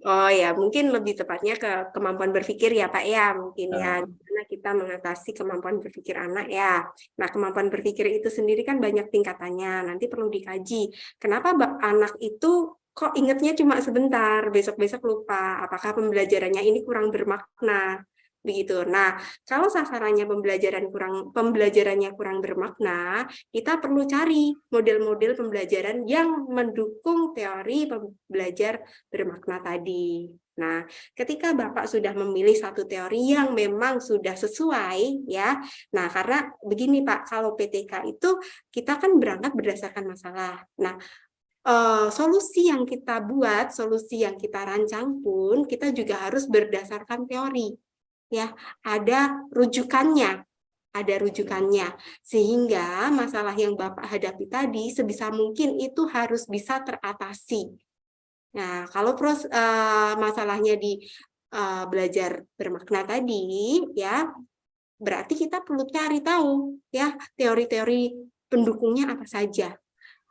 Oh ya, mungkin lebih tepatnya ke kemampuan berpikir ya Pak ya, mungkin ya, gimana kita mengatasi kemampuan berpikir anak ya. Nah, kemampuan berpikir itu sendiri kan banyak tingkatannya, nanti perlu dikaji. Kenapa anak itu kok ingatnya cuma sebentar, besok-besok lupa, apakah pembelajarannya ini kurang bermakna? Begitu. Nah, kalau sasarannya pembelajarannya kurang bermakna, kita perlu cari model-model pembelajaran yang mendukung teori belajar bermakna tadi. Nah, ketika Bapak sudah memilih satu teori yang memang sudah sesuai ya. Nah, karena begini Pak, kalau PTK itu kita kan berangkat berdasarkan masalah. Nah, solusi yang kita buat, solusi yang kita rancang pun kita juga harus berdasarkan teori. Ya, ada rujukannya, sehingga masalah yang Bapak hadapi tadi sebisa mungkin itu harus bisa teratasi. Nah, kalau masalahnya di belajar bermakna tadi, ya berarti kita perlu cari tahu ya teori-teori pendukungnya apa saja.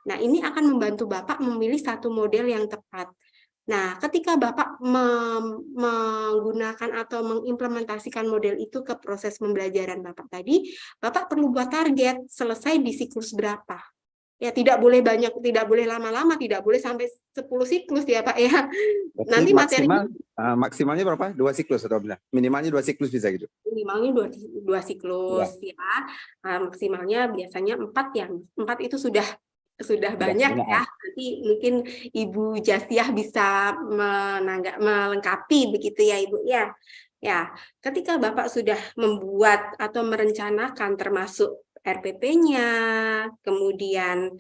Nah, ini akan membantu Bapak memilih satu model yang tepat. Nah, ketika Bapak menggunakan atau mengimplementasikan model itu ke proses pembelajaran Bapak tadi, Bapak perlu buat target selesai di siklus berapa. Ya, tidak boleh banyak, tidak boleh lama-lama, tidak boleh sampai 10 siklus ya Pak ya. Nanti materinya maksimalnya berapa? 2 siklus atau benar? Minimalnya 2 siklus bisa gitu. Minimalnya 2 siklus ya. Maksimalnya biasanya 4 ya. 4 itu sudah banyak ya. Nanti mungkin Ibu Jasiah bisa melengkapi begitu ya Ibu ya. Ya, ketika Bapak sudah membuat atau merencanakan termasuk RPP-nya, kemudian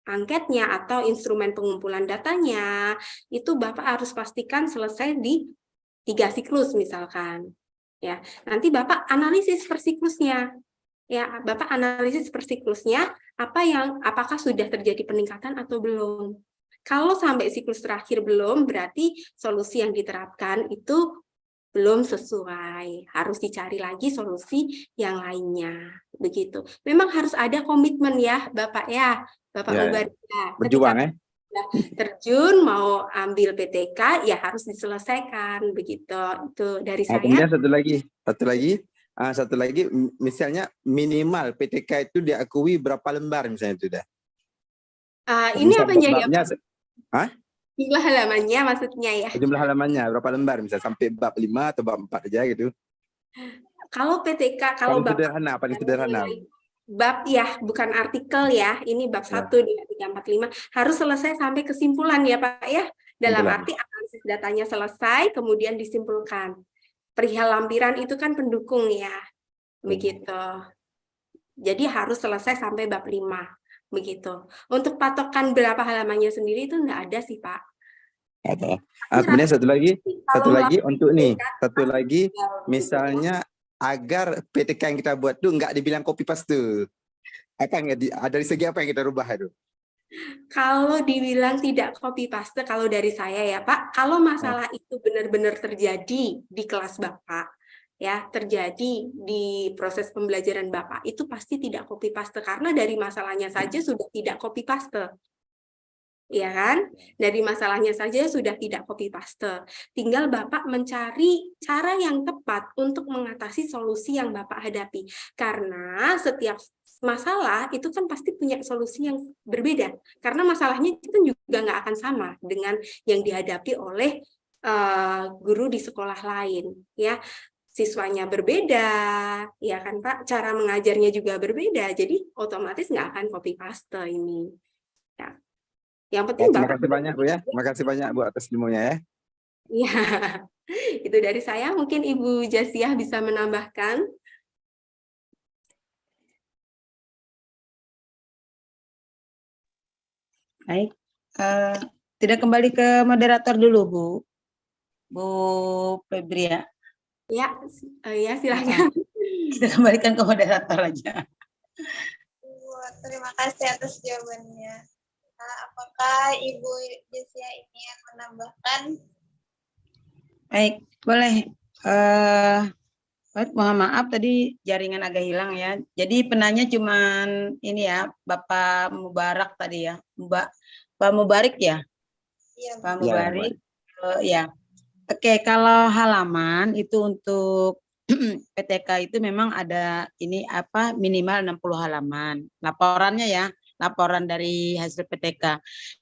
angketnya atau instrumen pengumpulan datanya, itu Bapak harus pastikan selesai di 3 siklus misalkan. Ya, nanti Bapak analisis per siklusnya. Ya, Bapak analisis per siklusnya, apakah sudah terjadi peningkatan atau belum. Kalau sampai siklus terakhir belum, berarti solusi yang diterapkan itu belum sesuai. Harus dicari lagi solusi yang lainnya. Begitu. Memang harus ada komitmen ya, Bapak ya. Bapak Mubarik. Berjuang ya. Terjun mau ambil PTK ya harus diselesaikan begitu. Itu dari saya. Kemudian satu lagi Satu lagi, misalnya minimal PTK itu diakui berapa lembar misalnya itu dah. Ini apanya ya, babnya, Pak? Jumlah halamannya maksudnya ya? Jumlah halamannya berapa lembar, misalnya sampai bab 5 atau bab 4 aja gitu. Kalau PTK, kalau paling sederhana, paling sederhana. Bab ya, bukan artikel ya. Ini bab 1 di 345 harus selesai sampai kesimpulan ya Pak ya. Dalam arti analisis datanya selesai, kemudian disimpulkan. Perihal lampiran itu kan pendukung ya. Begitu. Jadi harus selesai sampai bab 5. Begitu. Untuk patokan berapa halamannya sendiri itu enggak ada sih Pak. Kemudian satu lagi untuk nih, satu lagi misalnya agar PTK yang kita buat tuh nggak dibilang copy paste. Apa yang dari segi apa yang kita rubah itu? Kalau dibilang tidak copy paste, kalau dari saya ya Pak, kalau masalah itu benar-benar terjadi di kelas Bapak, ya terjadi di proses pembelajaran Bapak, itu pasti tidak copy paste karena dari masalahnya saja sudah tidak copy paste. Ya kan? Dari masalahnya saja sudah tidak copy paste. Tinggal Bapak mencari cara yang tepat untuk mengatasi solusi yang Bapak hadapi. Karena setiap masalah itu kan pasti punya solusi yang berbeda. Karena masalahnya itu juga nggak akan sama dengan yang dihadapi oleh guru di sekolah lain. Ya, siswanya berbeda, ya kan Pak? Cara mengajarnya juga berbeda. Jadi otomatis nggak akan copy paste ini. Ya. Yang penting terima kasih banyak Bu ya. Terima kasih banyak Bu atas ilmunya ya. Iya. Itu dari saya. Mungkin Ibu Jasiah bisa menambahkan. Baik. Tidak kembali ke moderator dulu Bu Febria. Ya, silakan. Kita kembalikan ke moderator aja. Terima kasih atas jawabannya. Apakah Ibu Jessia ini yang menambahkan? Baik, boleh. Mohon maaf tadi jaringan agak hilang ya. Jadi penanya cuman ini ya, Bapak Mubarak tadi ya, Pak Mubarik ya. Iya, Pak Mubarik. Ya. Oke, kalau halaman itu untuk PTK itu memang ada ini apa minimal 60 halaman. Laporannya ya. Laporan dari hasil PTK.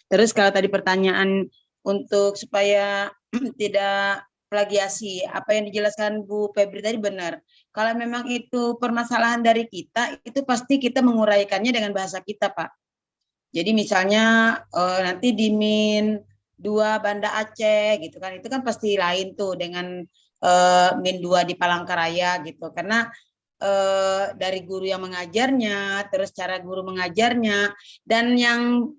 Terus kalau tadi pertanyaan untuk supaya tidak plagiasi, apa yang dijelaskan Bu Febri tadi benar. Kalau memang itu permasalahan dari kita, itu pasti kita menguraikannya dengan bahasa kita, Pak. Jadi misalnya nanti di Min 2 Banda Aceh gitu kan, itu kan pasti lain tuh dengan Min 2 di Palangkaraya gitu. Karena dari guru yang mengajarnya, terus cara guru mengajarnya, dan yang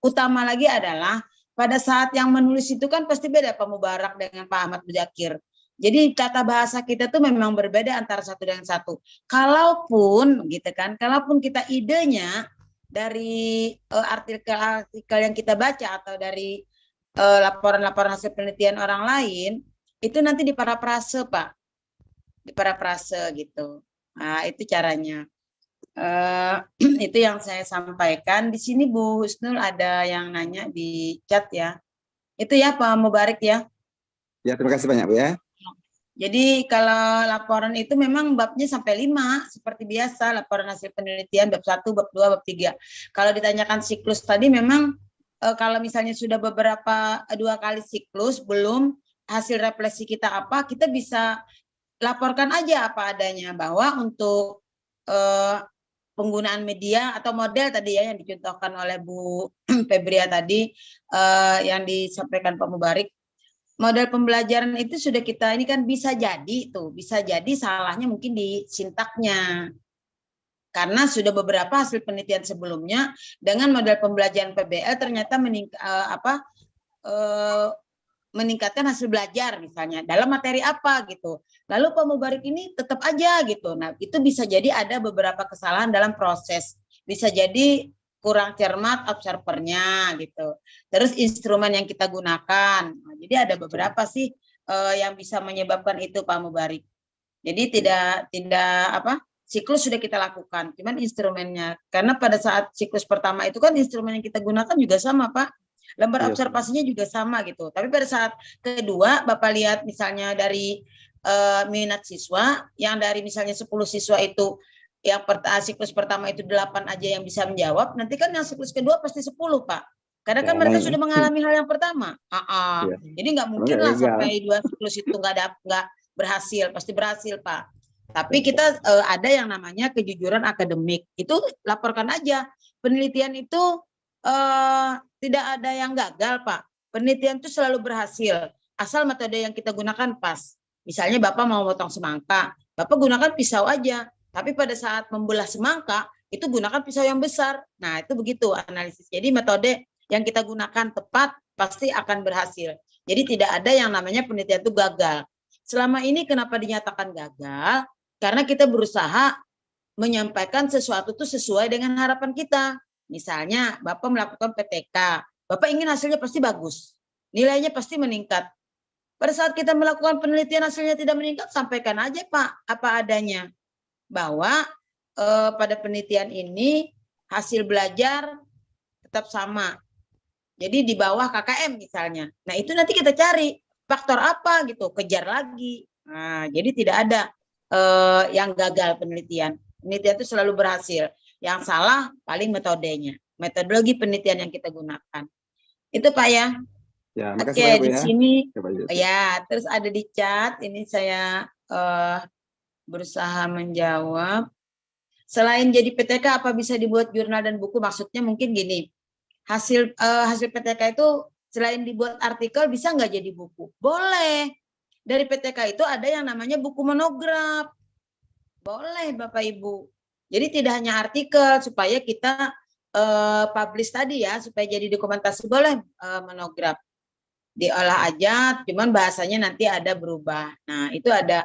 utama lagi adalah pada saat yang menulis itu kan pasti beda Pak Mubarak dengan Pak Ahmad Muzakir. Jadi tata bahasa kita tuh memang berbeda antara satu dengan satu. Kalaupun gitu kan, kalaupun kita idenya dari artikel-artikel yang kita baca atau dari laporan-laporan hasil penelitian orang lain, itu nanti diparafrase Pak, diparafrase gitu. Nah, itu caranya. Itu yang saya sampaikan. Di sini Bu Husnul ada yang nanya di chat ya. Itu ya Pak Mubarik ya. Ya, terima kasih banyak Bu ya. Jadi kalau laporan itu memang babnya sampai 5 seperti biasa, laporan hasil penelitian bab 1, bab 2, bab 3. Kalau ditanyakan siklus tadi memang kalau misalnya sudah beberapa 2 kali siklus belum hasil refleksi kita apa, kita bisa laporkan aja apa adanya bahwa untuk penggunaan media atau model tadi ya yang dicontohkan oleh Bu Febria tadi yang disampaikan Pak Mubarik, model pembelajaran itu sudah kita ini kan bisa jadi salahnya mungkin di sintaknya karena sudah beberapa hasil penelitian sebelumnya dengan model pembelajaran PBL ternyata meningkatkan hasil belajar misalnya dalam materi apa gitu. Lalu Pak Mubarik ini tetap aja gitu. Nah, itu bisa jadi ada beberapa kesalahan dalam proses. Bisa jadi kurang cermat observernya gitu. Terus instrumen yang kita gunakan. Nah, jadi ada beberapa sih yang bisa menyebabkan itu Pak Mubarik. Jadi tidak siklus sudah kita lakukan, cuman instrumennya. Karena pada saat siklus pertama itu kan instrumen yang kita gunakan juga sama Pak. Lembar observasinya juga sama gitu. Tapi pada saat kedua Bapak lihat misalnya dari minat siswa, yang dari misalnya 10 siswa itu yang siklus pertama itu 8 aja yang bisa menjawab, nanti kan yang siklus kedua pasti 10, Pak. Karena kan mereka sudah mengalami hal yang pertama. Ya. Jadi nggak mungkin Nggak lah gagal. sampai 2 siklus itu nggak berhasil, pasti berhasil, Pak. Tapi kita ada yang namanya kejujuran akademik. Itu laporkan aja. Penelitian itu tidak ada yang gagal, Pak. Penelitian itu selalu berhasil. Asal metode yang kita gunakan pas. Misalnya Bapak mau potong semangka, Bapak gunakan pisau aja. Tapi pada saat membelah semangka, itu gunakan pisau yang besar. Nah, itu begitu analisis. Jadi metode yang kita gunakan tepat, pasti akan berhasil. Jadi tidak ada yang namanya penelitian itu gagal. Selama ini kenapa dinyatakan gagal? Karena kita berusaha menyampaikan sesuatu itu sesuai dengan harapan kita. Misalnya, Bapak melakukan PTK, Bapak ingin hasilnya pasti bagus, nilainya pasti meningkat. Pada saat kita melakukan penelitian hasilnya tidak meningkat, sampaikan aja Pak apa adanya. Bahwa pada penelitian ini hasil belajar tetap sama. Jadi di bawah KKM misalnya. Nah itu nanti kita cari faktor apa gitu, kejar lagi. Nah, jadi tidak ada yang gagal penelitian. Penelitian itu selalu berhasil. Yang salah paling metodenya, metodologi penelitian yang kita gunakan. Itu Pak ya. Ya, makasih Oke, banyak, Bu, di ya. sini Coba aja. ya, terus ada di chat ini saya berusaha menjawab. Selain jadi PTK apa bisa dibuat jurnal dan buku? Maksudnya mungkin gini. Hasil PTK itu selain dibuat artikel bisa nggak jadi buku? Boleh. Dari PTK itu ada yang namanya buku monograf. Boleh Bapak Ibu. Jadi tidak hanya artikel supaya kita publish tadi ya, supaya jadi dokumentasi, boleh monograf. Diolah aja, cuman bahasanya nanti ada berubah. Nah, itu ada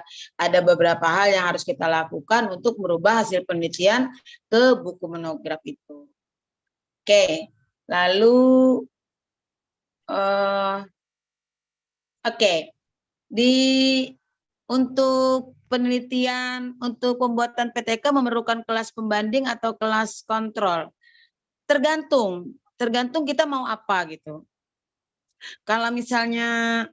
beberapa hal yang harus kita lakukan untuk merubah hasil penelitian ke buku monograf itu. Oke. Lalu, untuk penelitian, untuk pembuatan PTK memerlukan kelas pembanding atau kelas kontrol. Tergantung kita mau apa gitu. Kalau misalnya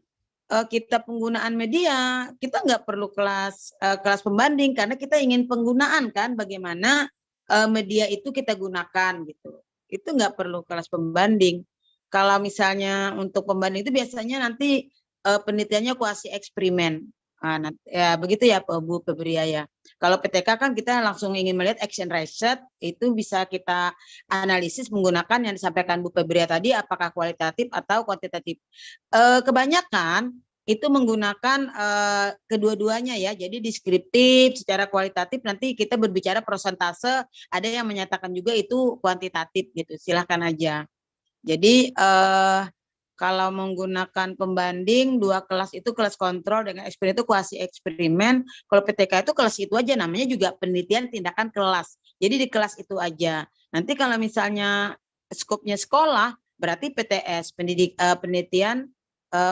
kita penggunaan media, kita nggak perlu kelas pembanding karena kita ingin penggunaan kan, bagaimana media itu kita gunakan gitu. Itu nggak perlu kelas pembanding. Kalau misalnya untuk pembanding itu biasanya nanti penelitiannya kuasi eksperimen. Nah, ya begitu ya Bu Febria ya. Kalau PTK kan kita langsung ingin melihat action research, itu bisa kita analisis menggunakan yang disampaikan Bu Febria tadi, apakah kualitatif atau kuantitatif. Kebanyakan itu menggunakan kedua-duanya ya. Jadi deskriptif, secara kualitatif nanti kita berbicara persentase, ada yang menyatakan juga itu kuantitatif gitu. Silahkan aja. Jadi kalau menggunakan pembanding 2 kelas itu kelas kontrol dengan eksperimen itu kuasi eksperimen. Kalau PTK itu kelas itu aja, namanya juga penelitian tindakan kelas. Jadi di kelas itu aja. Nanti kalau misalnya skopnya sekolah, berarti PTS penelitian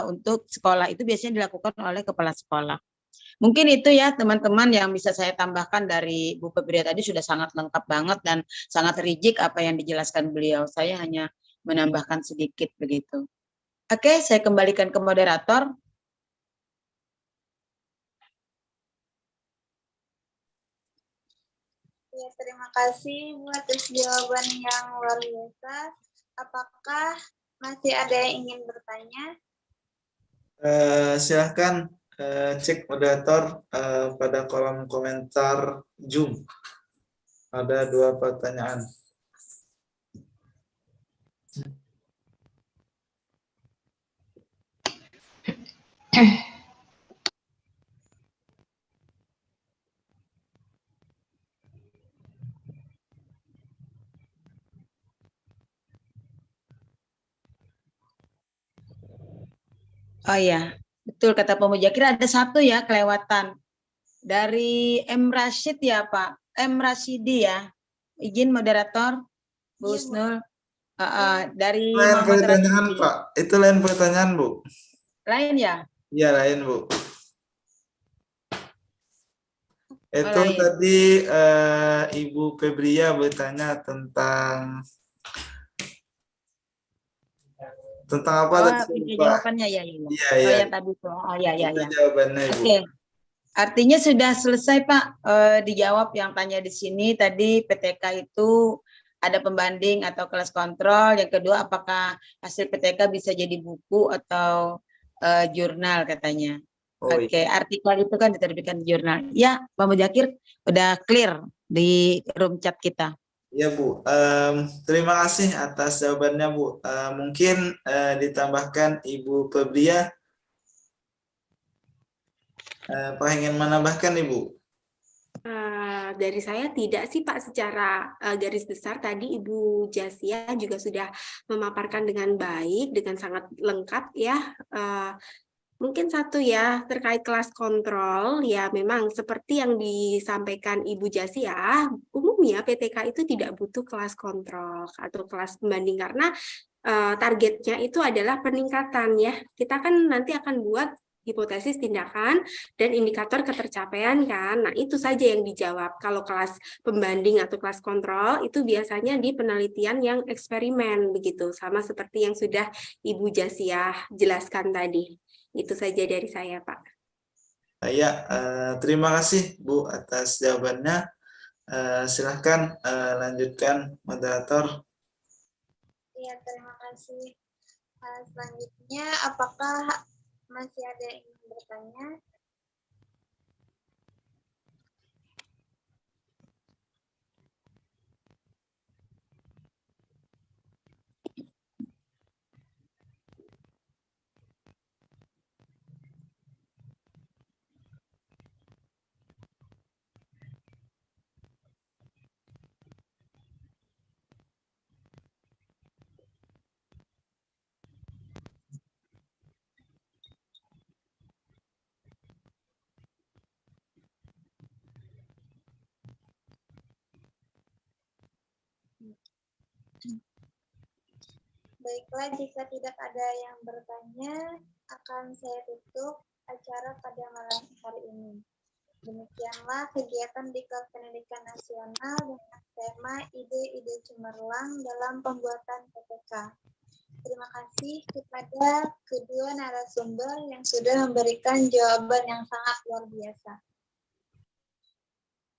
untuk sekolah itu biasanya dilakukan oleh kepala sekolah. Mungkin itu ya teman-teman yang bisa saya tambahkan dari Bu Febria tadi, sudah sangat lengkap banget dan sangat rigid apa yang dijelaskan beliau. Saya hanya menambahkan sedikit begitu. Oke, saya kembalikan ke moderator. Ya, terima kasih Bu atas jawaban yang luar biasa. Apakah masih ada yang ingin bertanya? Silahkan cek moderator pada kolom komentar Zoom. Ada 2 pertanyaan. Oh ya, betul kata Pak Mujakir, ada satu ya kelewatan. Dari M. Rashid ya Pak, M. Rashidi ya. Izin moderator, Bu Husnul. Dari Lain Muhammad pertanyaan Rashidi. Pak, itu lain pertanyaan Bu. Lain ya? Iya lain Bu. Itu lain. tadi Ibu Febria bertanya tentang apa tadi? Jawabannya ya. Iya, Oh iya. yang tadi tuh. Oh ya. Itu jawabannya Ibu. Oke. Artinya sudah selesai Pak, dijawab yang tanya di sini tadi PTK itu ada pembanding atau kelas kontrol. Yang kedua, apakah hasil PTK bisa jadi buku atau jurnal katanya. Oh iya. Oke, artikel itu kan diterbitkan di jurnal. Ya, Pak Mudzakkir udah clear di room chat kita. Ya Bu, terima kasih atas jawabannya Bu. Mungkin ditambahkan Ibu Febria, pengen menambahkan Ibu? Dari saya tidak sih Pak, secara garis besar tadi Ibu Jasia juga sudah memaparkan dengan baik, dengan sangat lengkap ya. Mungkin satu ya, terkait kelas kontrol, ya memang seperti yang disampaikan Ibu Jasia, umumnya PTK itu tidak butuh kelas kontrol atau kelas pembanding, karena targetnya itu adalah peningkatan ya. Kita kan nanti akan buat hipotesis tindakan dan indikator ketercapaian kan. Nah, itu saja yang dijawab. Kalau kelas pembanding atau kelas kontrol itu biasanya di penelitian yang eksperimen begitu, sama seperti yang sudah Ibu Jasia jelaskan tadi. Itu saja dari saya, Pak. Ya, terima kasih Bu atas jawabannya. Silahkan lanjutkan moderator. Ya, terima kasih. Selanjutnya, apakah masih ada yang ingin bertanya? Baiklah, jika tidak ada yang bertanya, akan saya tutup acara pada malam hari ini. Demikianlah kegiatan Diklat Pendidikan Nasional dengan tema ide-ide cemerlang dalam pembuatan PPK. Terima kasih kepada kedua narasumber yang sudah memberikan jawaban yang sangat luar biasa.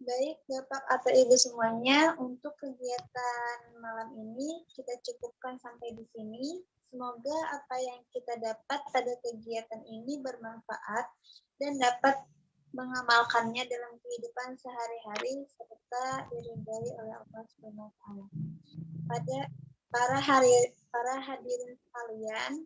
Baik, Bapak atau Ibu semuanya, untuk kegiatan malam ini kita cukupkan sampai di sini. Semoga apa yang kita dapat pada kegiatan ini bermanfaat dan dapat mengamalkannya dalam kehidupan sehari-hari serta diridhai oleh Allah Subhanahu wa taala. Pada para hadirin sekalian,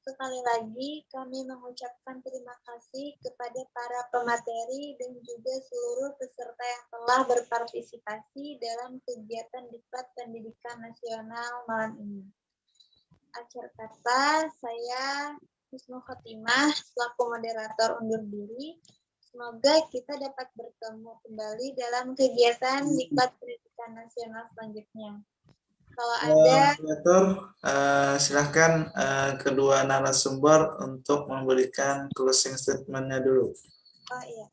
sekali lagi kami mengucapkan terima kasih kepada para pemateri dan juga seluruh peserta yang telah berpartisipasi dalam kegiatan Diklat Pendidikan Nasional malam ini. Akhir kata, saya Husnul Khotimah selaku moderator undur diri. Semoga kita dapat bertemu kembali dalam kegiatan Diklat Pendidikan Nasional selanjutnya. Kalau ada Moderator, silahkan kedua narasumber untuk memberikan closing statement-nya dulu. Oh iya.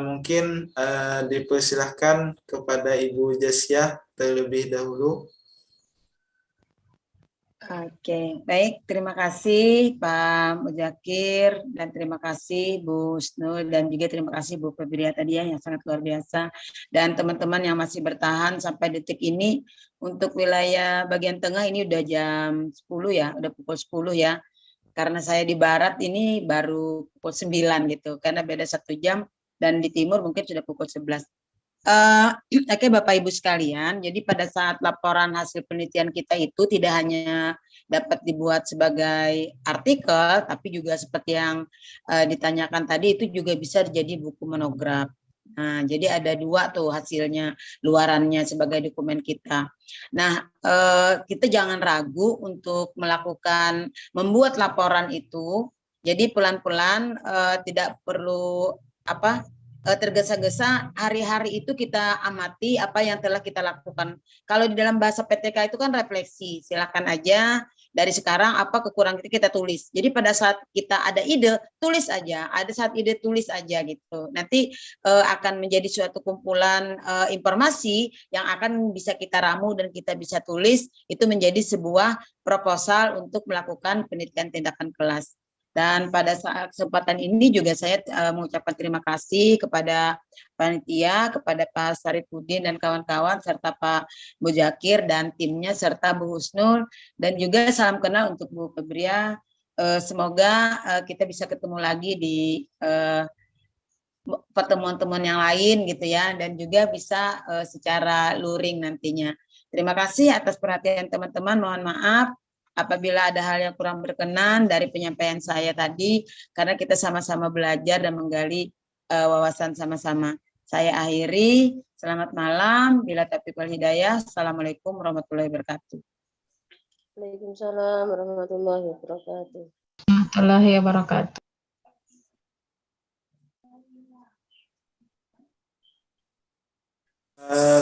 Mungkin dipersilahkan kepada Ibu Jasia terlebih dahulu. Oke, baik. Terima kasih Pak Mudzakkir dan terima kasih Bu Husnul dan juga terima kasih Bu Febria tadi ya, yang sangat luar biasa. Dan teman-teman yang masih bertahan sampai detik ini, untuk wilayah bagian tengah ini udah jam 10 ya, udah pukul 10 ya. Karena saya di barat ini baru pukul 9 gitu, karena beda 1 jam, dan di timur mungkin sudah pukul 11. Oke Bapak Ibu sekalian, jadi pada saat laporan hasil penelitian kita itu tidak hanya dapat dibuat sebagai artikel, tapi juga seperti yang ditanyakan tadi, itu juga bisa jadi buku monograf. Nah, jadi ada 2 tuh hasilnya, luarannya sebagai dokumen kita. Nah, kita jangan ragu untuk membuat laporan itu. Jadi pelan-pelan, tidak perlu tergesa-gesa, hari-hari itu kita amati apa yang telah kita lakukan. Kalau di dalam bahasa PTK itu kan refleksi, silakan aja dari sekarang apa kekurangan kita tulis. Jadi pada saat kita ada ide, tulis aja. Ada saat ide tulis aja gitu. Nanti akan menjadi suatu kumpulan informasi yang akan bisa kita ramu dan kita bisa tulis. Itu menjadi sebuah proposal untuk melakukan penelitian tindakan kelas. Dan pada saat kesempatan ini juga saya mengucapkan terima kasih kepada panitia, kepada Pak Saripudin dan kawan-kawan, serta Pak Mujakir dan timnya, serta Bu Husnul, dan juga salam kenal untuk Bu Febria. Semoga kita bisa ketemu lagi di pertemuan-temuan yang lain gitu ya, dan juga bisa secara luring nantinya. Terima kasih atas perhatian teman-teman, mohon maaf apabila ada hal yang kurang berkenan dari penyampaian saya tadi, karena kita sama-sama belajar dan menggali wawasan sama-sama. Saya akhiri, selamat malam, bila taufiq wal hidayah, assalamualaikum warahmatullahi wabarakatuh. Waalaikumsalam warahmatullahi wabarakatuh. Warahmatullahi wabarakatuh.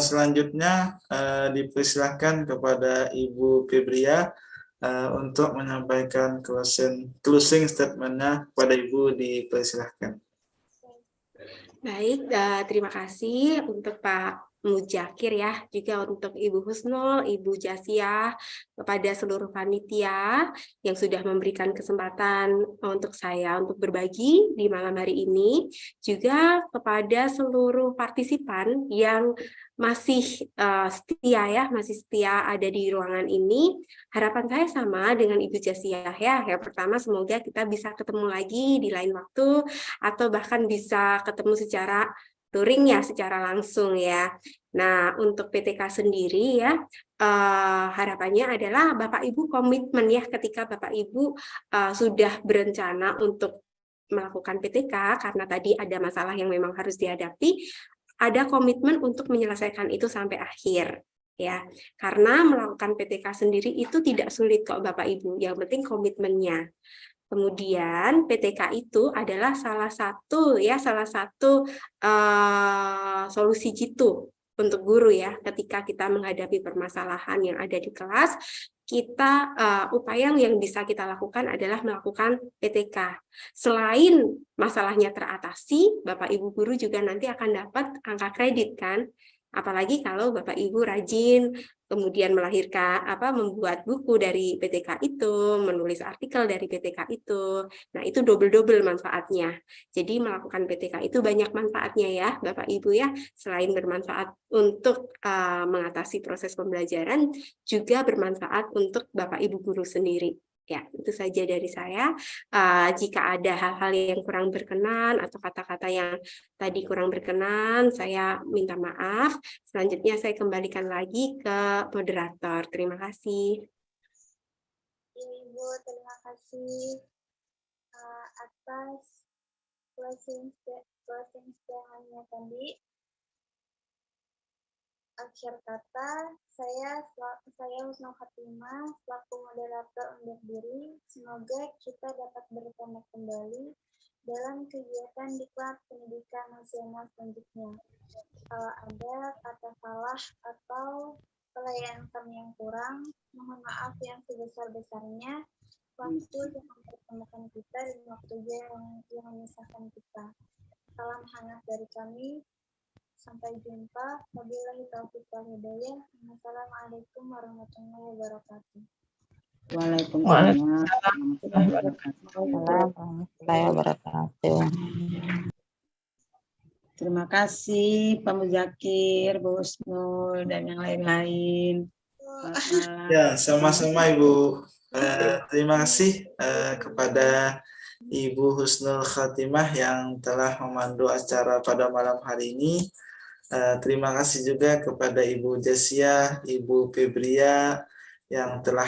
Selanjutnya dipersilahkan kepada Ibu Febria untuk menyampaikan closing statement-nya. Kepada Ibu dipersilahkan. Baik, terima kasih untuk Pak Mujakir ya, juga untuk Ibu Husnul, Ibu Jasiah, kepada seluruh panitia yang sudah memberikan kesempatan untuk saya untuk berbagi di malam hari ini, juga kepada seluruh partisipan yang masih setia ya, masih setia ada di ruangan ini. Harapan saya sama dengan Ibu Jasiah ya. Yang pertama, semoga kita bisa ketemu lagi di lain waktu, atau bahkan bisa ketemu secara touring ya, secara langsung ya. Nah, untuk PTK sendiri ya, harapannya adalah Bapak Ibu komitmen ya, ketika Bapak Ibu sudah berencana untuk melakukan PTK, karena tadi ada masalah yang memang harus dihadapi, ada komitmen untuk menyelesaikan itu sampai akhir. Ya, karena melakukan PTK sendiri itu tidak sulit kok Bapak Ibu, yang penting komitmennya. Kemudian PTK itu adalah salah satu solusi jitu untuk guru ya, ketika kita menghadapi permasalahan yang ada di kelas, kita upaya yang bisa kita lakukan adalah melakukan PTK. Selain masalahnya teratasi, Bapak Ibu guru juga nanti akan dapat angka kredit kan. Apalagi kalau Bapak Ibu rajin, kemudian membuat buku dari PTK itu, menulis artikel dari PTK itu. Nah, itu double-double manfaatnya. Jadi melakukan PTK itu banyak manfaatnya ya, Bapak Ibu ya. Selain bermanfaat untuk mengatasi proses pembelajaran, juga bermanfaat untuk Bapak Ibu guru sendiri. Ya, itu saja dari saya. Jika ada hal-hal yang kurang berkenan atau kata-kata yang tadi kurang berkenan, saya minta maaf. Selanjutnya saya kembalikan lagi ke moderator. Terima kasih. Ibu, terima kasih atas closing statement-nya tadi. Akhir kata, saya Husnul Khatimah selaku moderator undur diri. Semoga kita dapat bertemu kembali dalam kegiatan diklat pendidikan nasional selanjutnya. Kalau ada kata salah atau pelayanan kami yang kurang, mohon maaf yang sebesar-besarnya. Waktu yang mempertemukan kita dan waktu yang memisahkan kita. Salam hangat dari kami. Sampai jumpa. Wabillahi taufiq wal hidayah. Wassalamualaikum warahmatullahi wabarakatuh. Waalaikumsalam warahmatullahi wabarakatuh. Terima kasih Pak Mujakir, Bu Husnul, dan yang lain-lain. Ya, sama-sama Ibu. Terima kasih kepada Ibu Husnul Khatimah yang telah memandu acara pada malam hari ini. Terima kasih juga kepada Ibu Jasiah, Ibu Febria yang telah